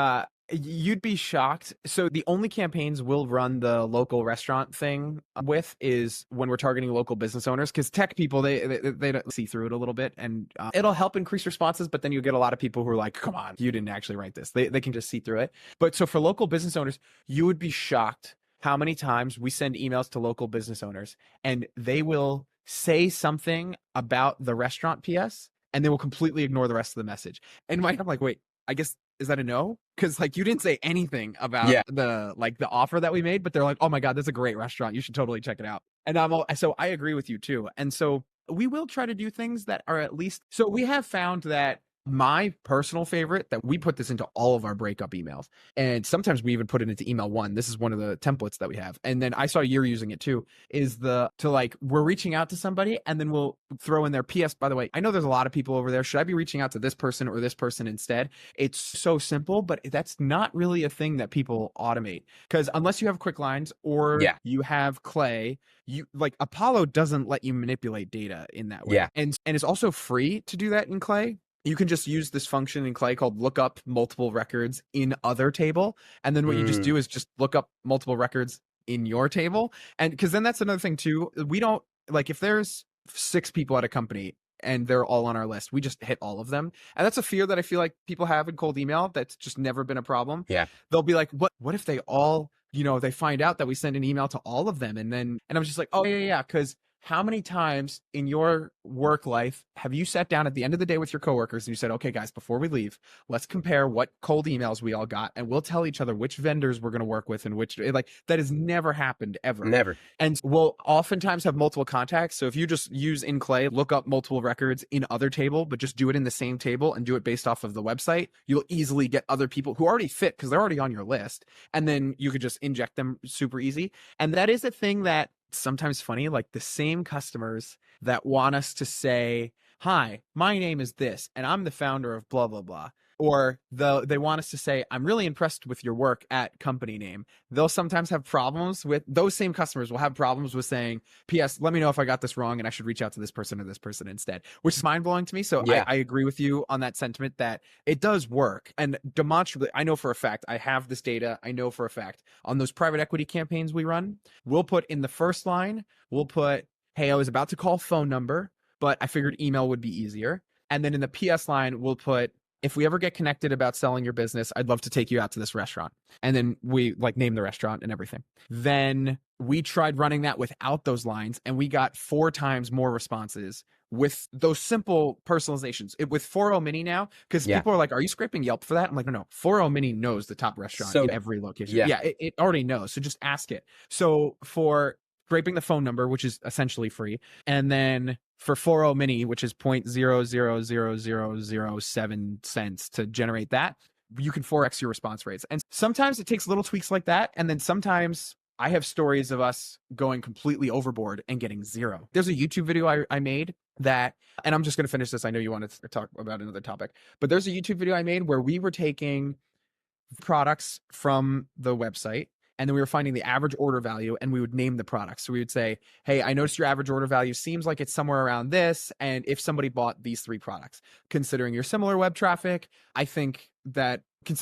you'd be shocked. So the only campaigns we'll run the local restaurant thing with is when we're targeting local business owners, because tech people, they don't see through it a little bit, and it'll help increase responses, but then you get a lot of people who are like, come on, you didn't actually write this. They can just see through it. But so for local business owners, you would be shocked how many times we send emails to local business owners and they will say something about the restaurant PS and they will completely ignore the rest of the message. And I'm like, wait, I guess, is that a no? Because like you didn't say anything about the offer that we made, but they're like, oh my God, that's a great restaurant. You should totally check it out. And so I agree with you too. And so we will try to do things that are at least, so we have found that My personal favorite, that we put this into all of our breakup emails, and sometimes we even put it into email one. This is one of the templates that we have. And then I saw you're using it too, is we're reaching out to somebody and then we'll throw in their PS, by the way, I know there's a lot of people over there. Should I be reaching out to this person or this person instead? It's so simple, but that's not really a thing that people automate, because unless you have quick lines or Yeah. you have Clay, you like Apollo doesn't let you manipulate data in that way. Yeah. And it's also free to do that in Clay. You can just use this function in Clay called look up multiple records in other table. And then what you just do is just look up multiple records in your table. And because then that's another thing too. We don't, like, if there's 6 people at a company and they're all on our list, we just hit all of them. And that's a fear that I feel like people have in cold email. That's just never been a problem. Yeah. They'll be like, what if they all, they find out that we send an email to all of them? And I'm just like, oh yeah. Because how many times in your work life have you sat down at the end of the day with your coworkers and you said, okay, guys, before we leave, let's compare what cold emails we all got, and we'll tell each other which vendors we're going to work with and which, like, that has never happened ever. Never. And we'll oftentimes have multiple contacts. So if you just use in Clay, look up multiple records in other table, but just do it in the same table and do it based off of the website, you'll easily get other people who already fit because they're already on your list. And then you could just inject them super easy. And that is a thing that sometimes funny, like the same customers that want us to say, hi, my name is this, and I'm the founder of blah, blah, blah. Or they want us to say, I'm really impressed with your work at company name. They'll sometimes have problems with, those same customers will have problems with saying, PS, let me know if I got this wrong and I should reach out to this person or this person instead, which is mind blowing to me. So Yeah. I agree with you on that sentiment that it does work. And demonstrably, I know for a fact, I have this data. I know for a fact on those private equity campaigns we run, we'll put in the first line, we'll put, hey, I was about to call phone number, but I figured email would be easier. And then in the PS line, we'll put, if we ever get connected about selling your business, I'd love to take you out to this restaurant. And then we like name the restaurant and everything. Then we tried running that without those lines, and we got 4 times more responses with those simple personalizations. With 4.0 Mini now, because people are like, are you scraping Yelp for that? I'm like, no. 4.0 Mini knows the top restaurant in every location. Yeah, it already knows. So just ask it. So for scraping the phone number, which is essentially free, and then for 4.0 Mini, which is 0.0000007 cents to generate that, you can 4x your response rates. And sometimes it takes little tweaks like that. And then sometimes I have stories of us going completely overboard and getting 0. There's a YouTube video I made that, and I'm just going to finish this. I know you wanted to talk about another topic, but there's a YouTube video I made where we were taking products from the website, and then we were finding the average order value, and we would name the product. So we would say, hey, I noticed your average order value seems like it's somewhere around this. And if somebody bought these 3 products, considering your similar web traffic, I think that we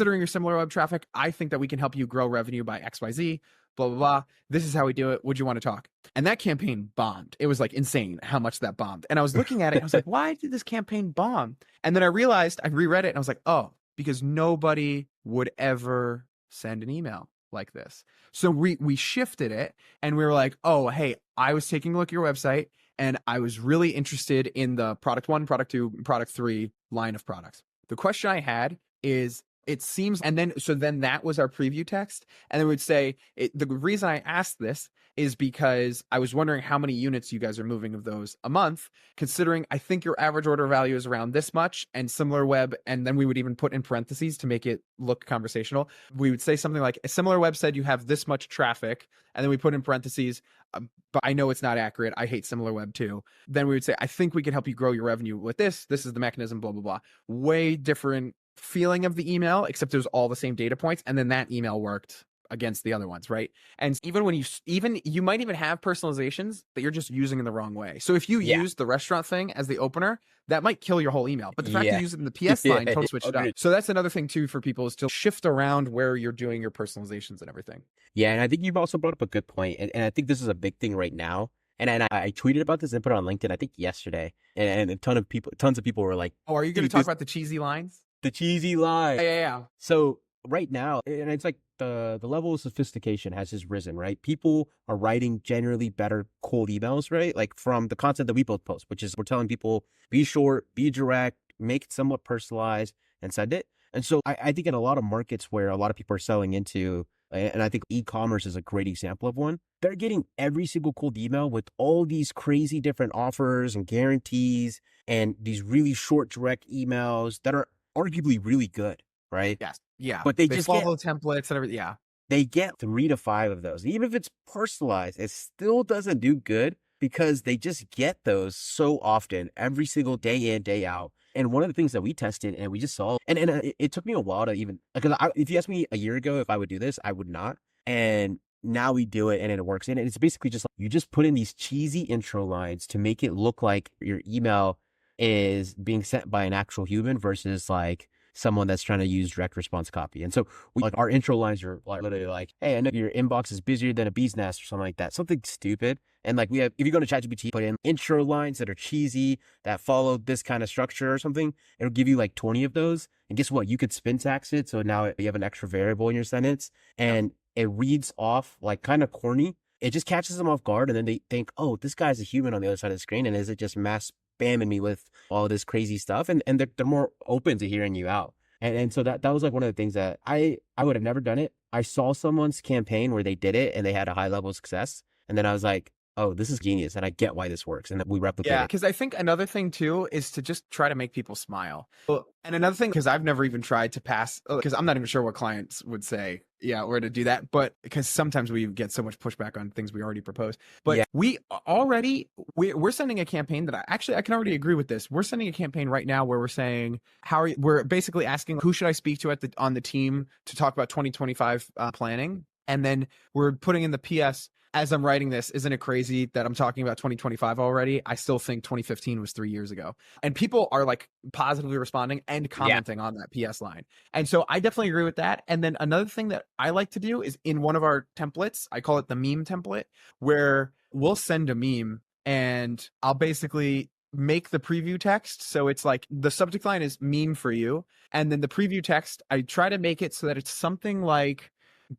can help you grow revenue by XYZ, blah, blah, blah. This is how we do it. Would you want to talk? And that campaign bombed. It was like insane how much that bombed. And I was looking at it, and I was like, why did this campaign bomb? And then I realized, I reread it, and I was like, oh, because nobody would ever send an email like this. So we shifted it, and we were like, oh, hey, I was taking a look at your website, and I was really interested in the product 1, product 2, product 3 line of products. The question I had is, it seems, and then that was our preview text. And then we'd say, the reason I asked this is because I was wondering how many units you guys are moving of those a month, considering I think your average order value is around this much, and similar web. And then we would even put in parentheses to make it look conversational. We would say something like, a similar web said you have this much traffic. And then we put in parentheses, but I know it's not accurate. I hate similar web too. Then we would say, I think we can help you grow your revenue with this. This is the mechanism, blah, blah, blah. Way different feeling of the email, except it was all the same data points. And then that email worked against the other ones, right? And even when you might even have personalizations that you're just using in the wrong way. So if you use the restaurant thing as the opener, that might kill your whole email. But the fact that you use it in the PS line totally switched it up. So that's another thing too for people, is to shift around where you're doing your personalizations and everything. Yeah, and I think you've also brought up a good point. And I think this is a big thing right now. And I tweeted about this and put it on LinkedIn, I think yesterday. And tons of people were like, oh, are you going to talk about the cheesy lines? The cheesy line. Yeah. So right now, and it's like the level of sophistication has just risen, right? People are writing generally better cold emails, right? Like from the content that we both post, which is we're telling people, be short, be direct, make it somewhat personalized, and send it. And so I think in a lot of markets where a lot of people are selling into, and I think e-commerce is a great example of one. They're getting every single cold email with all these crazy different offers and guarantees and these really short direct emails that are arguably really good, right? Yes. Yeah. But they They just get follow templates and everything. Yeah. they get 3 to 5 of those. Even if it's personalized, it still doesn't do good because they just get those so often, every single day in, day out. And one of the things that we tested and we just saw, and it took me a while to even, because if you asked me a year ago if I would do this, I would not. And now we do it and it works. And it's basically just like, you just put in these cheesy intro lines to make it look like your email is being sent by an actual human versus like someone that's trying to use direct response copy. And so like our intro lines are like literally like, hey, I know your inbox is busier than a bee's nest or something like that. Something stupid. And like we have, if you go to ChatGPT, put in intro lines that are cheesy, that follow this kind of structure or something, it'll give you like 20 of those. And guess what? You could Spintax it. So now you have an extra variable in your sentence and it reads off like kind of corny. It just catches them off guard. And then they think, oh, this guy's a human on the other side of the screen. And is it just mass spamming me with all this crazy stuff? And they're more open to hearing you out. And so that was like one of the things that I would have never done it. I saw someone's campaign where they did it and they had a high level of success. And then I was like, oh, this is genius. And I get why this works. And we replicate Yeah, it. because I think another thing too is to just try to make people smile. Well, and another thing, because I've never even tried to pass, because I'm not even sure what clients would say, yeah, or to do that. But because sometimes we get so much pushback on things we already proposed. But Yeah. we're sending a campaign that I can already agree with this. We're sending a campaign right now where we're saying, we're basically asking who should I speak to on the team to talk about 2025 planning. And then we're putting in the PS, as I'm writing this, isn't it crazy that I'm talking about 2025 already? I still think 2015 was 3 years ago. And people are like positively responding and commenting on that PS line. And so I definitely agree with that. And then another thing that I like to do is in one of our templates, I call it the meme template, where we'll send a meme and I'll basically make the preview text. So it's like the subject line is meme for you. And then the preview text, I try to make it so that it's something like,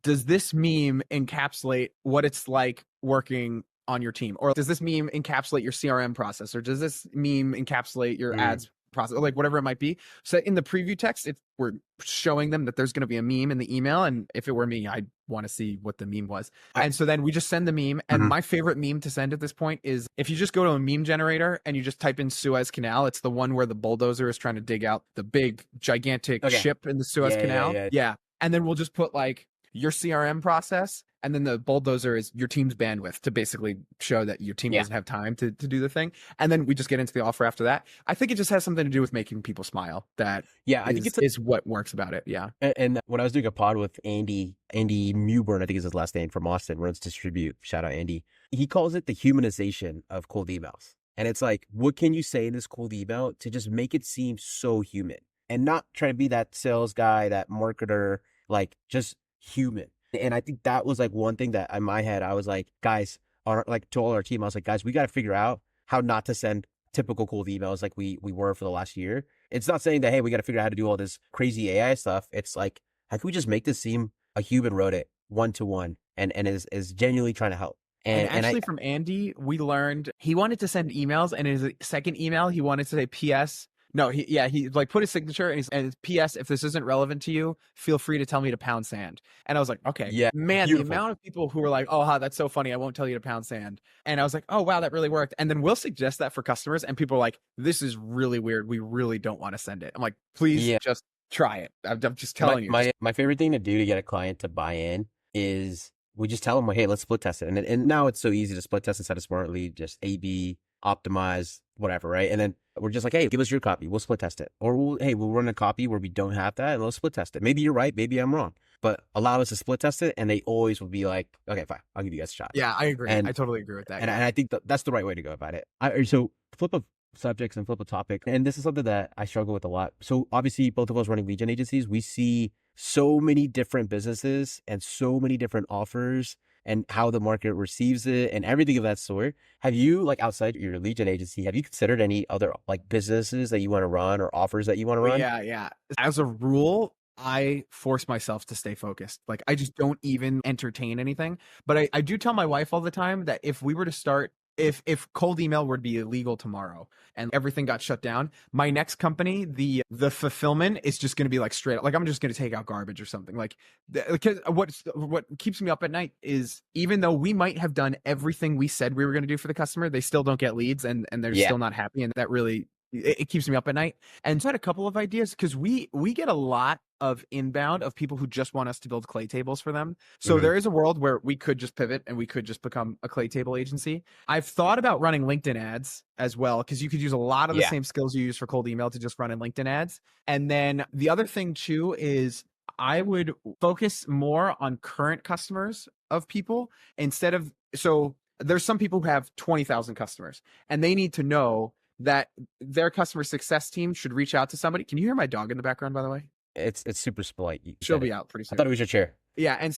does this meme encapsulate what it's like working on your team? Or does this meme encapsulate your CRM process? Or does this meme encapsulate your ads process? Or like whatever it might be. So in the preview text, we're showing them that there's going to be a meme in the email. And if it were me, I'd want to see what the meme was. And so then we just send the meme. And my favorite meme to send at this point is if you just go to a meme generator and you just type in Suez Canal, it's the one where the bulldozer is trying to dig out the big, gigantic ship in the Suez Canal. Yeah. And then we'll just put like, your CRM process, and then the bulldozer is your team's bandwidth to basically show that your team doesn't have time to do the thing. And then we just get into the offer after that. I think it just has something to do with making people smile. I think it's what works about it. Yeah. And when I was doing a pod with Andy Mewburn, I think is his last name, from Austin, runs Distribute. Shout out Andy. He calls it the humanization of cold emails. And it's like, what can you say in this cold email to just make it seem so human and not try to be that sales guy, that marketer, like just human. And I think that was like one thing that in my head, I was like, guys, like to all our team, I was like, guys, we got to figure out how not to send typical cold emails like we were for the last year. It's not saying that, hey, we got to figure out how to do all this crazy AI stuff. It's like, how can we just make this seem a human wrote it one-to-one and is genuinely trying to help. And actually from Andy, we learned he wanted to send emails, and in his second email, he wanted to say PS. No, he like put his signature and PS, if this isn't relevant to you, feel free to tell me to pound sand. And I was like, okay, man, beautiful. The amount of people who were like, oh, that's so funny, I won't tell you to pound sand. And I was like, oh, wow, that really worked. And then we'll suggest that for customers, and people are like, this is really weird. We really don't want to send it. I'm like, please just try it. I'm just telling you. My favorite thing to do to get a client to buy in is we just tell them, hey, let's split test it. And now it's so easy to split test inside of Smartly, just A/B, optimize, whatever, right? And then we're just like, hey, give us your copy. We'll split test it. Or we'll run a copy where we don't have that and we'll split test it. Maybe you're right. Maybe I'm wrong. But allow us to split test it. And they always will be like, okay, fine. I'll give you guys a shot. Yeah, I agree. I totally agree with that. And I think that's the right way to go about it. So flip of subjects and flip a topic. And this is something that I struggle with a lot. So obviously both of us running lead gen agencies, we see so many different businesses and so many different offers and how the market receives it and everything of that sort. Have you, like outside your lead gen agency, have you considered any other like businesses that you want to run or offers that you want to run? Yeah. As a rule, I force myself to stay focused. Like I just don't even entertain anything. But I do tell my wife all the time that if we were to start if cold email were to be illegal tomorrow and everything got shut down, my next company, the fulfillment is just going to be like straight up, like I'm just going to take out garbage or something. Like, because what keeps me up at night is even though we might have done everything we said we were going to do for the customer, they still don't get leads and they're Yeah. still not happy, and that really it keeps me up at night. And so I had a couple of ideas because we get a lot of inbound of people who just want us to build clay tables for them. So Mhm. there is a world where we could just pivot and we could just become a clay table agency. I've thought about running LinkedIn ads as well, because you could use a lot of the Yeah. same skills you use for cold email to just run in LinkedIn ads. And then the other thing too is I would focus more on current customers of people instead of, so there's some people who have 20,000 customers and they need to know that their customer success team should reach out to somebody. Can you hear my dog in the background, by the way? It's super polite. You She'll said be it. out pretty I thought soon. it was your chair. Yeah, and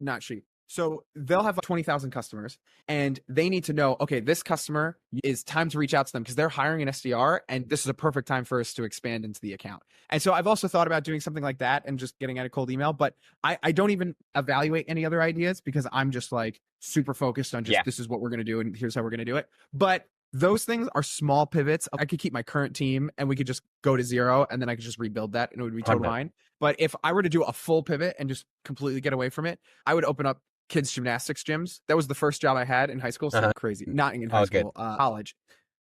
not she. So they'll have 20,000 customers and they need to know, okay, this customer is time to reach out to them because they're hiring an SDR and this is a perfect time for us to expand into the account. And so I've also thought about doing something like that and just getting out a cold email, but I don't even evaluate any other ideas because I'm just like super focused on just Yeah. this is what we're going to do and here's how we're going to do it. But those things are small pivots. I could keep my current team and we could just go to zero and then I could just rebuild that and it would be total 100. fine. But if I were to do a full pivot and just completely get away from it, I would open up kids gymnastics gyms. That was the first job I had in high school. So Uh-huh. crazy. Not in Oh, high good. school, college.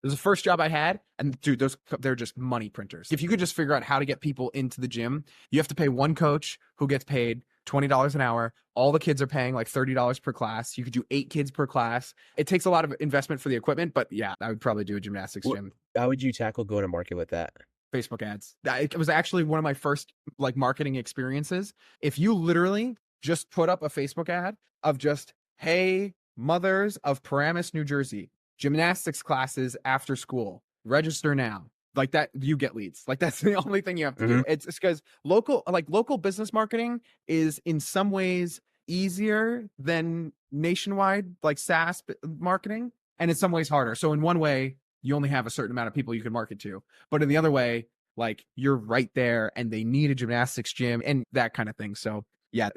It was the first job I had. And dude, they're just money printers. If you could just figure out how to get people into the gym, you have to pay one coach who gets paid $20 an hour. All the kids are paying like $30 per class. You could do 8 kids per class. It takes a lot of investment for the equipment, but yeah, I would probably do a gymnastics gym. How would you tackle going to market with that? Facebook ads. It was actually one of my first like marketing experiences. If you literally just put up a Facebook ad of just, hey, mothers of Paramus, New Jersey, gymnastics classes after school, register now. Like that, you get leads. Like that's the only thing you have to do. It's because local business marketing is in some ways easier than nationwide like SaaS marketing, and in some ways harder. So in one way, you only have a certain amount of people you can market to. But in the other way, like you're right there and they need a gymnastics gym and that kind of thing. So yeah,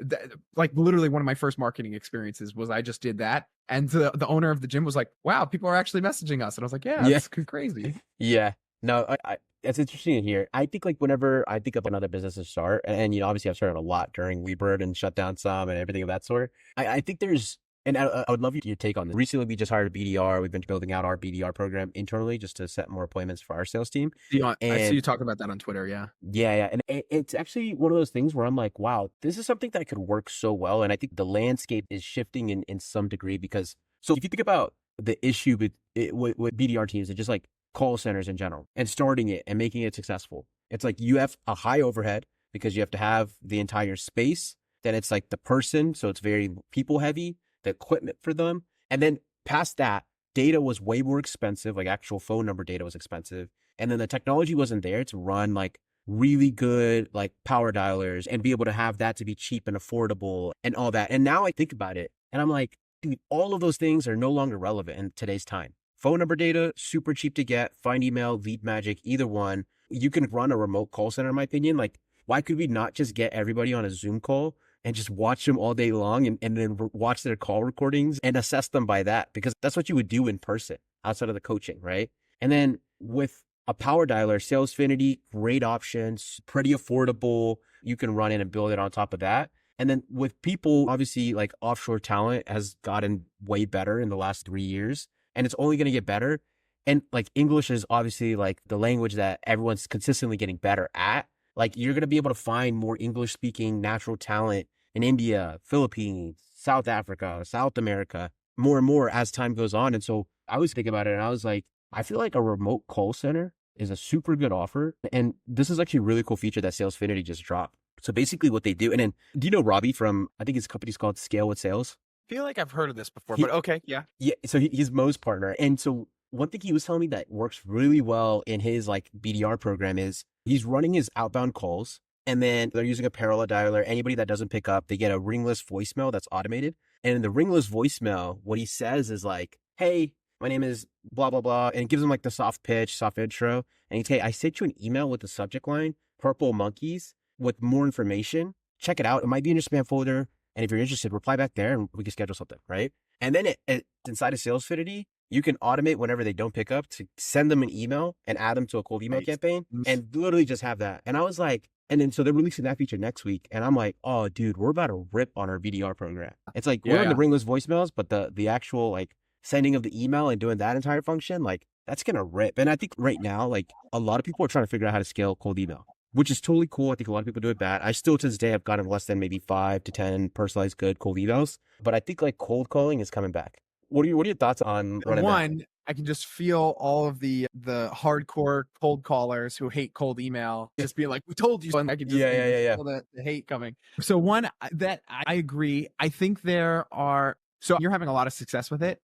like literally one of my first marketing experiences was I just did that. And the owner of the gym was like, wow, people are actually messaging us. And I was like, yeah, Yeah. it's crazy. Yeah. No, it's interesting to hear. I think like whenever I think of another business to start, and you know, obviously I've started a lot during Rebirth and shut down some and everything of that sort. I think there's, and I would love your take on this. Recently, we just hired a BDR. We've been building out our BDR program internally just to set more appointments for our sales team. I see And you talking about that on Twitter. Yeah. yeah, and it's actually one of those things where I'm like, wow, this is something that could work so well. And I think the landscape is shifting in some degree because, so if you think about the issue with BDR teams and just like call centers in general and starting it and making it successful, it's like you have a high overhead because you have to have the entire space. Then it's like the person, so it's very people heavy, the equipment for them. And then past that, data was way more expensive, like actual phone number data was expensive. And then the technology wasn't there to run like really good like power dialers and be able to have that to be cheap and affordable and all that. And now I think about it and I'm like, dude, all of those things are no longer relevant in today's time. Phone number data, super cheap to get, find email, lead magic, either one. You can run a remote call center, in my opinion. Like, why could we not just get everybody on a Zoom call and just watch them all day long and then watch their call recordings and assess them by that? Because that's what you would do in person outside of the coaching, right? And then with a power dialer, Salesfinity, great options, pretty affordable. You can run in and build it on top of that. And then with people, obviously, like offshore talent has gotten way better in the last 3 years, and it's only going to get better. And like English is obviously like the language that everyone's consistently getting better at. Like you're going to be able to find more English speaking natural talent in India, Philippines, South Africa, South America, more and more as time goes on. And so I was thinking about it and I was like, I feel like a remote call center is a super good offer. And this is actually a really cool feature that Salesfinity just dropped. So basically what they do, and then do you know Robbie from, I think his company's called Scale with Sales? I feel like I've heard of this before, He- but okay. Yeah. Yeah. So he's Mo's partner. And so one thing he was telling me that works really well in his like BDR program is he's running his outbound calls and then they're using a parallel dialer. Anybody that doesn't pick up, they get a ringless voicemail that's automated. And in the ringless voicemail, what he says is like, hey, my name is blah, blah, blah. And it gives him like the soft pitch, soft intro. And he's, hey, I sent you an email with the subject line, purple monkeys with more information. Check it out. It might be in your spam folder. And if you're interested, reply back there and we can schedule something, right? And then it's inside of Salesfinity, you can automate whenever they don't pick up to send them an email and add them to a cold email Right. campaign and literally just have that. And I was like, and then so they're releasing that feature next week. And I'm like, oh, dude, we're about to rip on our VDR program. It's like we're Yeah, on the yeah. ringless voicemails, but the actual like sending of the email and doing that entire function, like that's gonna rip. And I think right now, like a lot of people are trying to figure out how to scale cold email, which is totally cool. I think a lot of people do it bad. I still to this day have gotten less than maybe 5 to 10 personalized good cold emails, but I think like cold calling is coming back. What are your thoughts on running that? One, I can just feel all of the hardcore cold callers who hate cold email just being like, "We told you," and I can just Yeah. feel the hate coming. So one that I agree. I think there are. So you're having a lot of success with it.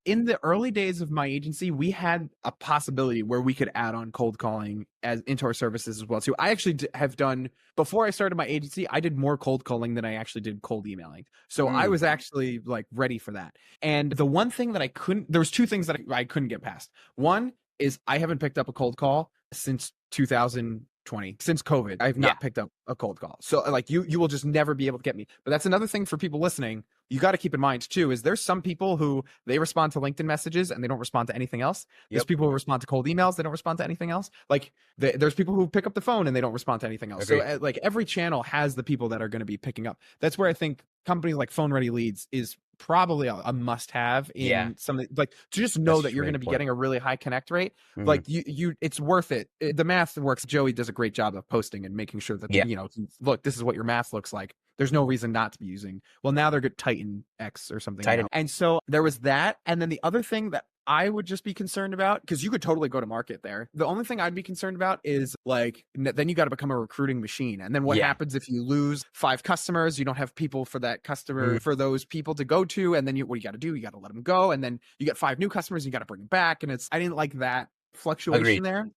In the early days of my agency, we had a possibility where we could add on cold calling as into our services as well too. I actually have done before I started my agency. I did more cold calling than I actually did cold emailing. So I was actually like ready for that. And the one thing that there was two things that I couldn't get past. One is I haven't picked up a cold call since 2020, since COVID. I've Yeah. not picked up a cold call. So like you will just never be able to get me. But that's another thing for people listening. You got to keep in mind too, is there's some people who they respond to LinkedIn messages and they don't respond to anything else. There's Yep. people who respond to cold emails. They don't respond to anything else. Like there's people who pick up the phone and they don't respond to anything else. Agreed. So like every channel has the people that are going to be picking up. That's where I think companies like Phone Ready Leads is probably a must have in Yeah. something like to just know That's that you're really going to be important. getting a really high connect rate. Mhm. Like it's worth it. The math works. Joey does a great job of posting and making sure that, Yeah. look, this is what your math looks like. There's no reason not to be using. Well, now they're good Titan X or something. Titan. Now. And so there was that. And then the other thing that I would just be concerned about, because you could totally go to market there. The only thing I'd be concerned about is like, then you got to become a recruiting machine. And then what happens if you lose 5 customers? You don't have people for that customer, for those people to go to. And then what you got to do, you got to let them go. And then you get 5 new customers, and you got to bring them back. And I didn't like that fluctuation Agreed. there.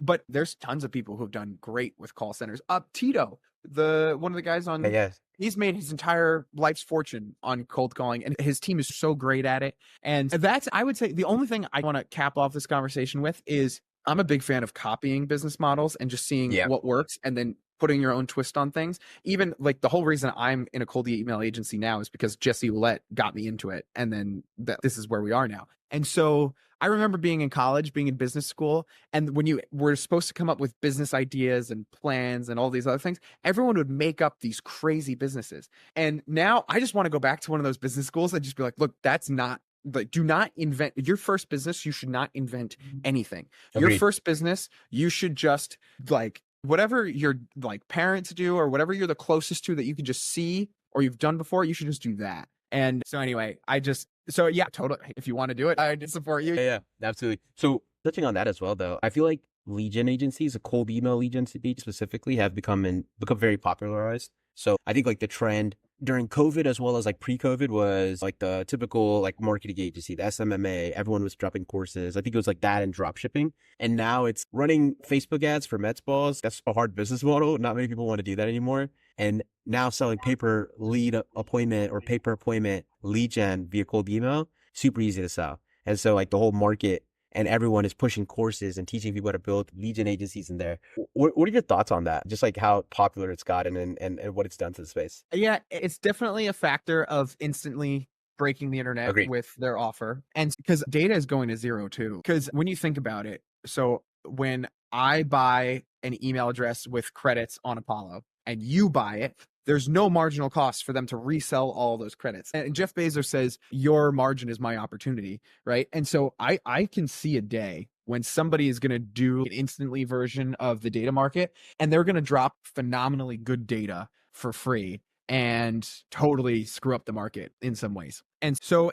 But there's tons of people who've done great with call centers. Tito, one of the guys on, Yes. he's made his entire life's fortune on cold calling, and his team is so great at it. And that's, I would say, the only thing I want to cap off this conversation with is I'm a big fan of copying business models and just seeing what works and then putting your own twist on things. Even like the whole reason I'm in a cold email agency now is because Jesse Ouellette got me into it. And then this is where we are now. And so I remember being in college, being in business school, and when you were supposed to come up with business ideas and plans and all these other things, everyone would make up these crazy businesses. And now I just want to go back to one of those business schools and just be like, look, that's not, like, do not invent your first business. You should not invent anything. Agreed. Your first business, you should just like whatever your like parents do or whatever you're the closest to that you can just see or you've done before, you should just do that. And so anyway, yeah, totally. If you want to do it, I support you. Yeah, absolutely. So touching on that as well, though, I feel like lead gen agencies, a cold email lead gen specifically, have become very popularized. So I think like the trend during COVID as well as like pre-COVID was like the typical like marketing agency, the SMMA, everyone was dropping courses. I think it was like that and drop shipping. And now it's running Facebook ads for Mets balls. That's a hard business model. Not many people want to do that anymore. And now selling paper lead appointment or paper appointment lead gen via cold email, super easy to sell. And so like the whole market and everyone is pushing courses and teaching people how to build lead gen agencies in there. What are your thoughts on that? Just like how popular it's gotten and what it's done to the space. Yeah, it's definitely a factor of instantly breaking the internet Agreed. with their offer. And because data is going to zero too. Because when you think about it, so when I buy an email address with credits on Apollo and you buy it, there's no marginal cost for them to resell all those credits. And Jeff Bezos says, your margin is my opportunity, right? And so I can see a day when somebody is going to do an instantly version of the data market and they're going to drop phenomenally good data for free and totally screw up the market in some ways. And so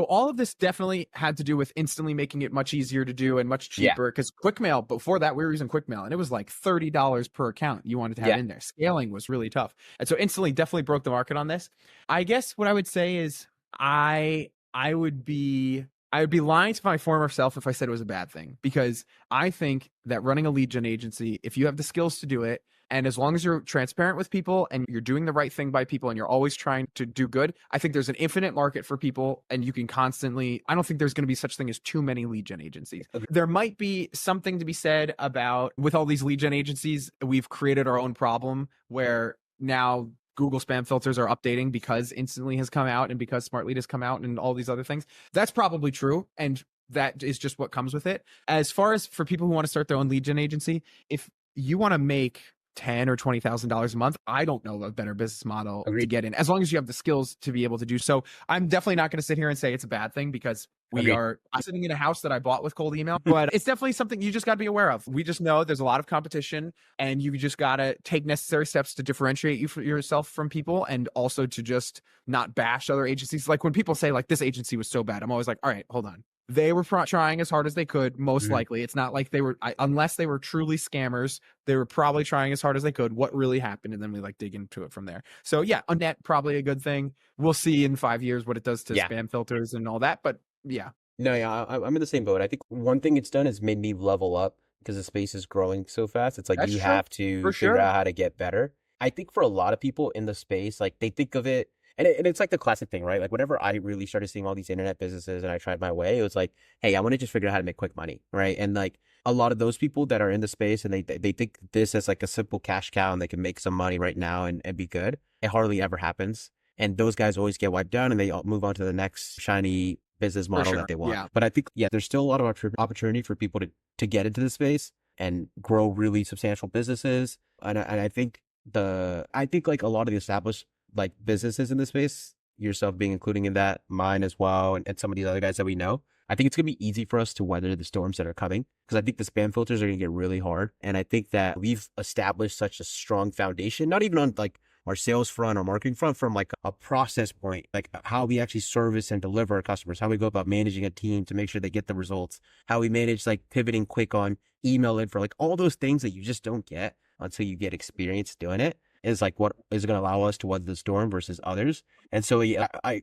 all of this definitely had to do with instantly making it much easier to do and much cheaper. Because QuickMail, before that, we were using QuickMail and it was like $30 per account you wanted to have in there. Scaling was really tough. And so instantly definitely broke the market on this. I guess what I would say is I would be lying to my former self if I said it was a bad thing, because I think that running a lead gen agency, if you have the skills to do it, and as long as you're transparent with people and you're doing the right thing by people and you're always trying to do good, I think there's an infinite market for people and you can constantly, I don't think there's going to be such thing as too many lead gen agencies. Okay. There might be something to be said about with all these lead gen agencies, we've created our own problem where now Google spam filters are updating because Instantly has come out and because Smart Lead has come out and all these other things. That's probably true. And that is just what comes with it. As far as for people who want to start their own lead gen agency, if you want to make $10,000 or $20,000 a month, I don't know a better business model to Agreed. get in, as long as you have the skills to be able to do so. I'm definitely not going to sit here and say it's a bad thing, because Agreed. I'm sitting in a house that I bought with cold email, but it's definitely something you just got to be aware of. We just know there's a lot of competition, and you just got to take necessary steps to differentiate yourself from people, and also to just not bash other agencies. Like when people say like this agency was so bad, I'm always like, all right, hold on. They were trying as hard as they could. Most likely, it's not like they were, unless they were truly scammers, they were probably trying as hard as they could. What really happened? And then we like dig into it from there. So yeah, a net, probably a good thing. We'll see in 5 years what it does to spam filters and all that. But yeah. No, yeah, I'm in the same boat. I think one thing it's done is made me level up because the space is growing so fast. It's like That's you true, have to for figure sure. out how to get better. I think for a lot of people in the space, like they think of it, and it's like the classic thing, right? Like whenever I really started seeing all these internet businesses and I tried my way, it was like, hey, I want to just figure out how to make quick money, right? And like a lot of those people that are in the space and they think this as like a simple cash cow and they can make some money right now and be good. It hardly ever happens. And those guys always get wiped down and they all move on to the next shiny business model that they want. Yeah. But I think, there's still a lot of opportunity for people to get into the space and grow really substantial businesses. And I think like a lot of the established like businesses in the space, yourself being including in that, mine as well, and some of these other guys that we know, I think it's going to be easy for us to weather the storms that are coming, because I think the spam filters are going to get really hard. And I think that we've established such a strong foundation, not even on like our sales front or marketing front, from like a process point, like how we actually service and deliver our customers, how we go about managing a team to make sure they get the results, how we manage like pivoting quick on email info, like all those things that you just don't get until you get experience doing it, is like what is going to allow us to weather the storm versus others. And so yeah, I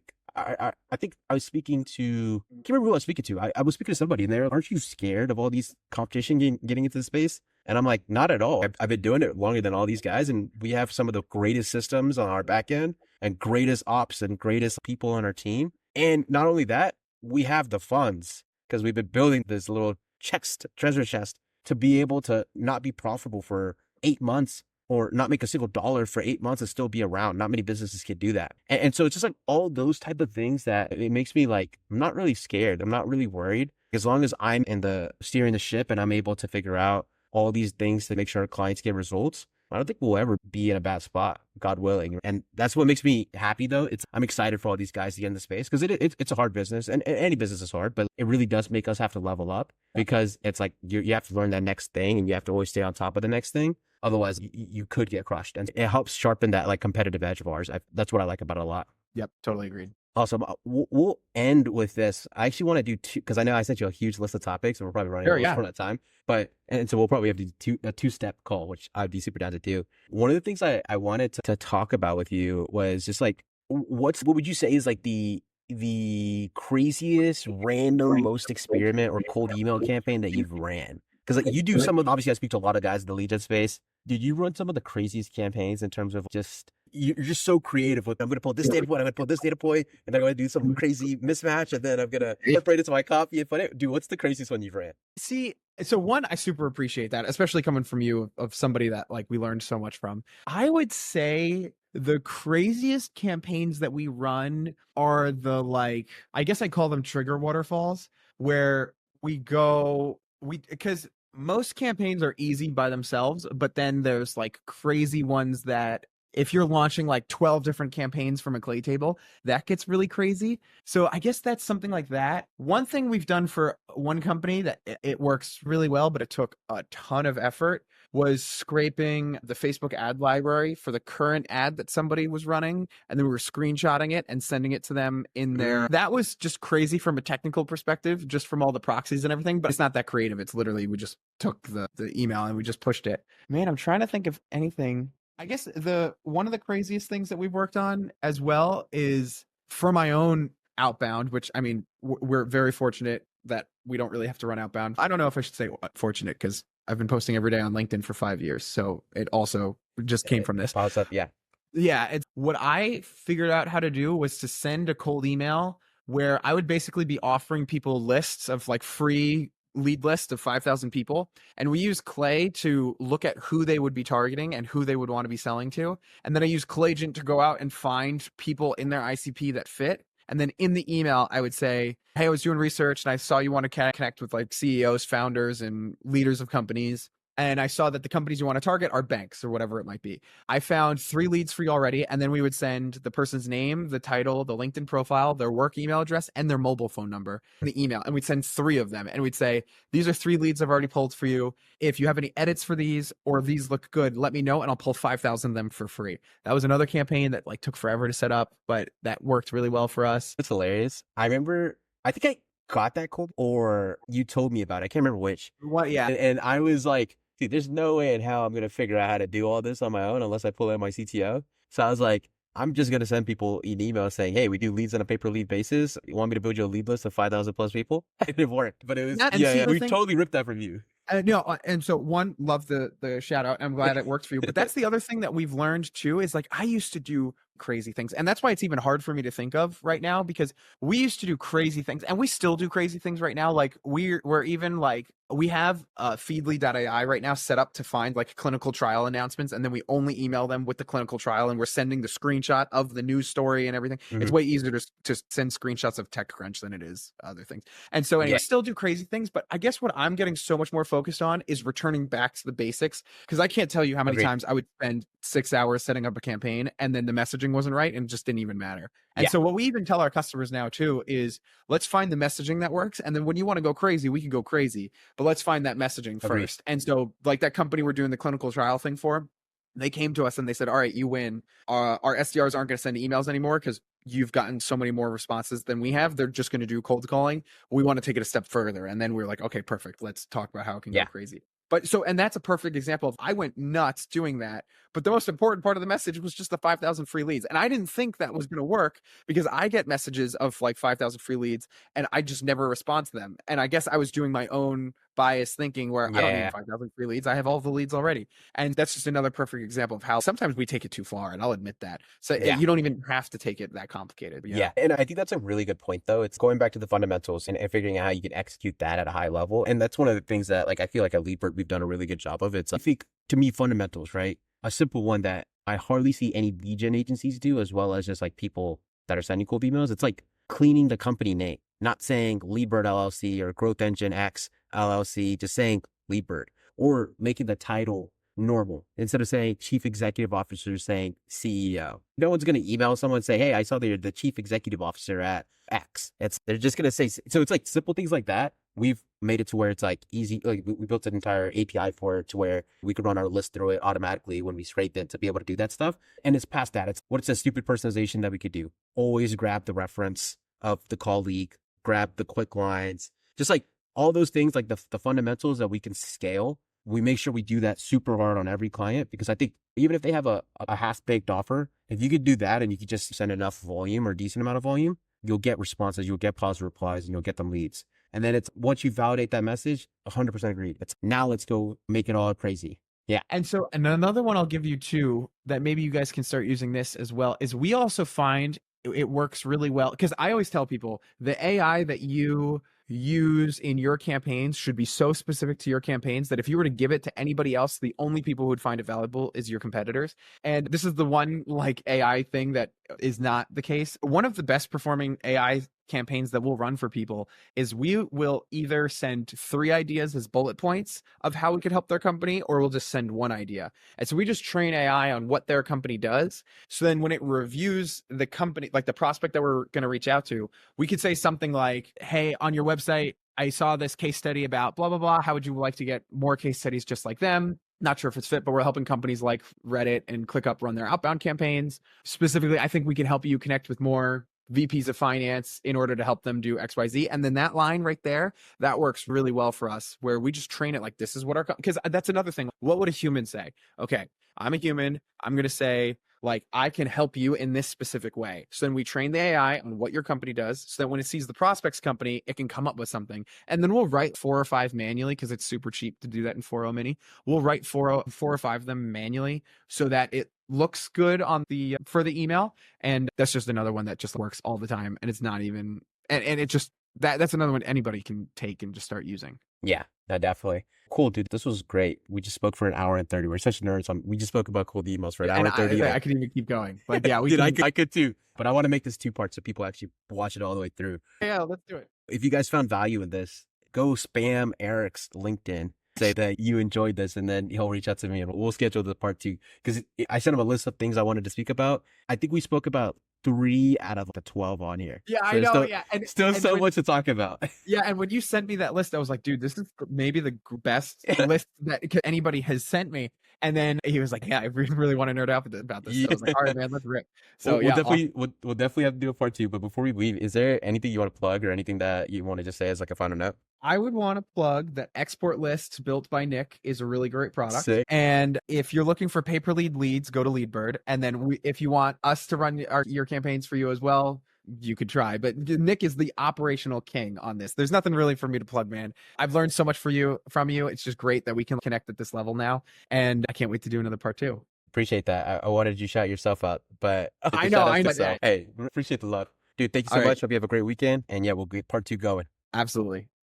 think I was speaking to, I can't remember who I was speaking to. I was speaking to somebody and they're like, aren't you scared of all these competition getting into the space? And I'm like, not at all. I've been doing it longer than all these guys, and we have some of the greatest systems on our back end and greatest ops and greatest people on our team. And not only that, we have the funds because we've been building this little treasure chest to be able to not be profitable for 8 months or not make a single dollar for 8 months and still be around. Not many businesses can do that. And so it's just like all those type of things that it makes me like, I'm not really scared. I'm not really worried, as long as I'm in the steering the ship and I'm able to figure out all these things to make sure our clients get results. I don't think we'll ever be in a bad spot, God willing. And that's what makes me happy, though. I'm excited for all these guys to get in the space, because it's a hard business, and any business is hard, but it really does make us have to level up, because it's like you have to learn that next thing and you have to always stay on top of the next thing. Otherwise, you could get crushed. And it helps sharpen that like competitive edge of ours. That's what I like about it a lot. Yep, totally agreed. Awesome. We'll end with this. I actually want to do two, because I know I sent you a huge list of topics and we're probably running out of time. And so we'll probably have to do a two-step call, which I'd be super down to do. One of the things I wanted to talk about with you was just like, what would you say is like the craziest, random, most experiment or cold email campaign that you've ran? Because like you do some of, obviously I speak to a lot of guys in the lead gen space. Did you run some of the craziest campaigns in terms of just, you're just so creative with, I'm going to pull this data point, I'm going to pull this data point, and then I'm going to do some crazy mismatch, and then I'm going to separate it to my copy and put it. Dude, what's the craziest one you've ran? See, so one, I super appreciate that, especially coming from you, of somebody that like we learned so much from. I would say the craziest campaigns that we run are the, like, I guess I call them trigger waterfalls, where because most campaigns are easy by themselves, but then there's like crazy ones that if you're launching like 12 different campaigns from a clay table, that gets really crazy. So I guess that's something like that. One thing we've done for one company that it works really well, but it took a ton of effort, was scraping the Facebook ad library for the current ad that somebody was running. And then we were screenshotting it and sending it to them in there. That was just crazy from a technical perspective, just from all the proxies and everything, but it's not that creative. It's literally, we just took the email and we just pushed it. Man, I'm trying to think of anything. I guess one of the craziest things that we've worked on as well is for my own outbound, which, I mean, we're very fortunate that we don't really have to run outbound. I don't know if I should say fortunate, because I've been posting every day on LinkedIn for 5 years. So it also just came from this. Pause up, yeah. Yeah. It's what I figured out how to do was to send a cold email where I would basically be offering people lists of like free lead list of 5,000 people, and we use Clay to look at who they would be targeting and who they would want to be selling to. And then I use Clayagent to go out and find people in their ICP that fit. And then in the email, I would say, hey, I was doing research and I saw you want to connect with like CEOs, founders, and leaders of companies. And I saw that the companies you want to target are banks or whatever it might be. I found 3 leads for you already. And then we would send the person's name, the title, the LinkedIn profile, their work email address, and their mobile phone number in the email. And we'd send 3 of them. And we'd say, these are 3 leads I've already pulled for you. If you have any edits for these or these look good, let me know and I'll pull 5,000 of them for free. That was another campaign that like took forever to set up, but that worked really well for us. It's hilarious. I remember, I think I got that cold or you told me about it. I can't remember which. What? Yeah. And I was like, dude, there's no way in how I'm going to figure out how to do all this on my own unless I pull in my CTO. So I was like, I'm just going to send people an email saying, hey, we do leads on a pay-per-lead basis. You want me to build you a lead list of 5,000 plus people? It worked, but it was, we totally ripped that from you. No, and so one, love the shout out. I'm glad it worked for you. But that's the other thing that we've learned too is like I used to do crazy things. And that's why it's even hard for me to think of right now because we used to do crazy things and we still do crazy things right now. Like we're even like we have Feedly.ai right now set up to find like clinical trial announcements and then we only email them with the clinical trial and we're sending the screenshot of the news story and everything. Mm-hmm. It's way easier to send screenshots of TechCrunch than it is other things. And so anyway, still do crazy things, but I guess what I'm getting so much more focused on is returning back to the basics because I can't tell you how many times I would spend 6 hours setting up a campaign and then the messaging wasn't right and it just didn't even matter. And so what we even tell our customers now too is let's find the messaging that works. And then when you want to go crazy, we can go crazy, but let's find that messaging first. And so like that company we're doing the clinical trial thing for, they came to us and they said, all right, you win. Our SDRs aren't going to send emails anymore because you've gotten so many more responses than we have. They're just going to do cold calling. We want to take it a step further. And then we're like, okay, perfect. Let's talk about how it can go crazy. But so, and that's a perfect example of I went nuts doing that. But the most important part of the message was just the 5,000 free leads. And I didn't think that was going to work because I get messages of like 5,000 free leads and I just never respond to them. And I guess I was doing my own biased thinking where I don't need 5,000 free leads. I have all the leads already. And that's just another perfect example of how sometimes we take it too far. And I'll admit that. So you don't even have to take it that complicated. Yeah. And I think that's a really good point though. It's going back to the fundamentals and figuring out how you can execute that at a high level. And that's one of the things that like, I feel like at Leadbird, we've done a really good job of. It's, I think to me, fundamentals, right? A simple one that I hardly see any lead gen agencies do, as well as just like people that are sending cold emails. It's like cleaning the company name, not saying Leadbird LLC or Growth Engine X LLC, just saying Leadbird, or making the title normal. Instead of saying chief executive officer, saying CEO. No one's going to email someone and say, hey, I saw they're the chief executive officer at X. They're just going to say, so it's like simple things like that. We've made it to where it's like easy. Like we built an entire API for it to where we could run our list through it automatically when we scrape it to be able to do that stuff. And it's past that. It's what's a stupid personalization that we could do. Always grab the reference of the colleague, grab the quick lines, just like all those things, like the fundamentals that we can scale. We make sure we do that super hard on every client because I think even if they have a half-baked offer, if you could do that and you could just send enough volume or decent amount of volume, you'll get responses, you'll get positive replies, and you'll get them leads. And then it's once you validate that message, 100% agreed. It's now let's go make it all crazy. Yeah. And so, and another one I'll give you too, that maybe you guys can start using this as well, is we also find it works really well. Because I always tell people the AI that you use in your campaigns should be so specific to your campaigns that if you were to give it to anybody else, the only people who would find it valuable is your competitors. And this is the one like AI thing that is not the case. One of the best performing AI campaigns that we'll run for people is we will either send 3 ideas as bullet points of how we could help their company, or we'll just send 1 idea. And so we just train AI on what their company does. So then when it reviews the company, like the prospect that we're going to reach out to, we could say something like, hey, on your website, I saw this case study about blah, blah, blah. How would you like to get more case studies just like them? Not sure if it's fit, but we're helping companies like Reddit and ClickUp run their outbound campaigns. Specifically, I think we can help you connect with more VPs of finance in order to help them do XYZ. And then that line right there, that works really well for us where we just train it like this is what our, because that's another thing. What would a human say? Okay, I'm a human. I'm going to say, like, I can help you in this specific way. So then we train the AI on what your company does so that when it sees the prospect's company, it can come up with something. And then we'll write 4 or 5 manually because it's super cheap to do that in 4.0 mini. We'll write 4 or 5 of them manually so that it looks good on the for the email. And that's just another one that just works all the time. And it's not even, and it just that's another one anybody can take and just start using. Yeah, no, definitely. Cool, dude. This was great. We just spoke for an hour and 30. We're such nerds. We just spoke about cold emails for an Yeah, hour and and 30. I could even keep going. Like, yeah, we Dude, can. I could too. But I want to make this two parts so people actually watch it all the way through. Yeah, let's do it. If you guys found value in this, go spam Eric's LinkedIn. Say that you enjoyed this, and then he'll reach out to me and we'll schedule the part 2. Because I sent him a list of things I wanted to speak about. I think we spoke about 3 out of the 12 on here. Yeah, So I there's know. Still, Yeah, still so much to talk about. Yeah, and when you sent me that list, I was like, dude, this is maybe the best list that anybody has sent me. And then he was like, yeah, I really want to nerd out about this. So I was like, all right, man, let's rip. So we'll yeah, definitely we'll definitely have to do a part 2. But before we leave, is there anything you want to plug or anything that you want to just say as like a final note? I would want to plug that Export List built by Nick is a really great product. Sick. And if you're looking for pay-per-lead leads, go to Leadbird. And then if you want us to run your campaigns for you as well, you could try. But Nick is the operational king on this. There's nothing really for me to plug, man. I've learned so much from you. It's just great that we can connect at this level now. And I can't wait to do another part 2. Appreciate that. I wanted you to shout yourself out, but I know. Hey, appreciate the love. Dude, thank you so much. Hope you have a great weekend. And yeah, we'll get part 2 going. Absolutely.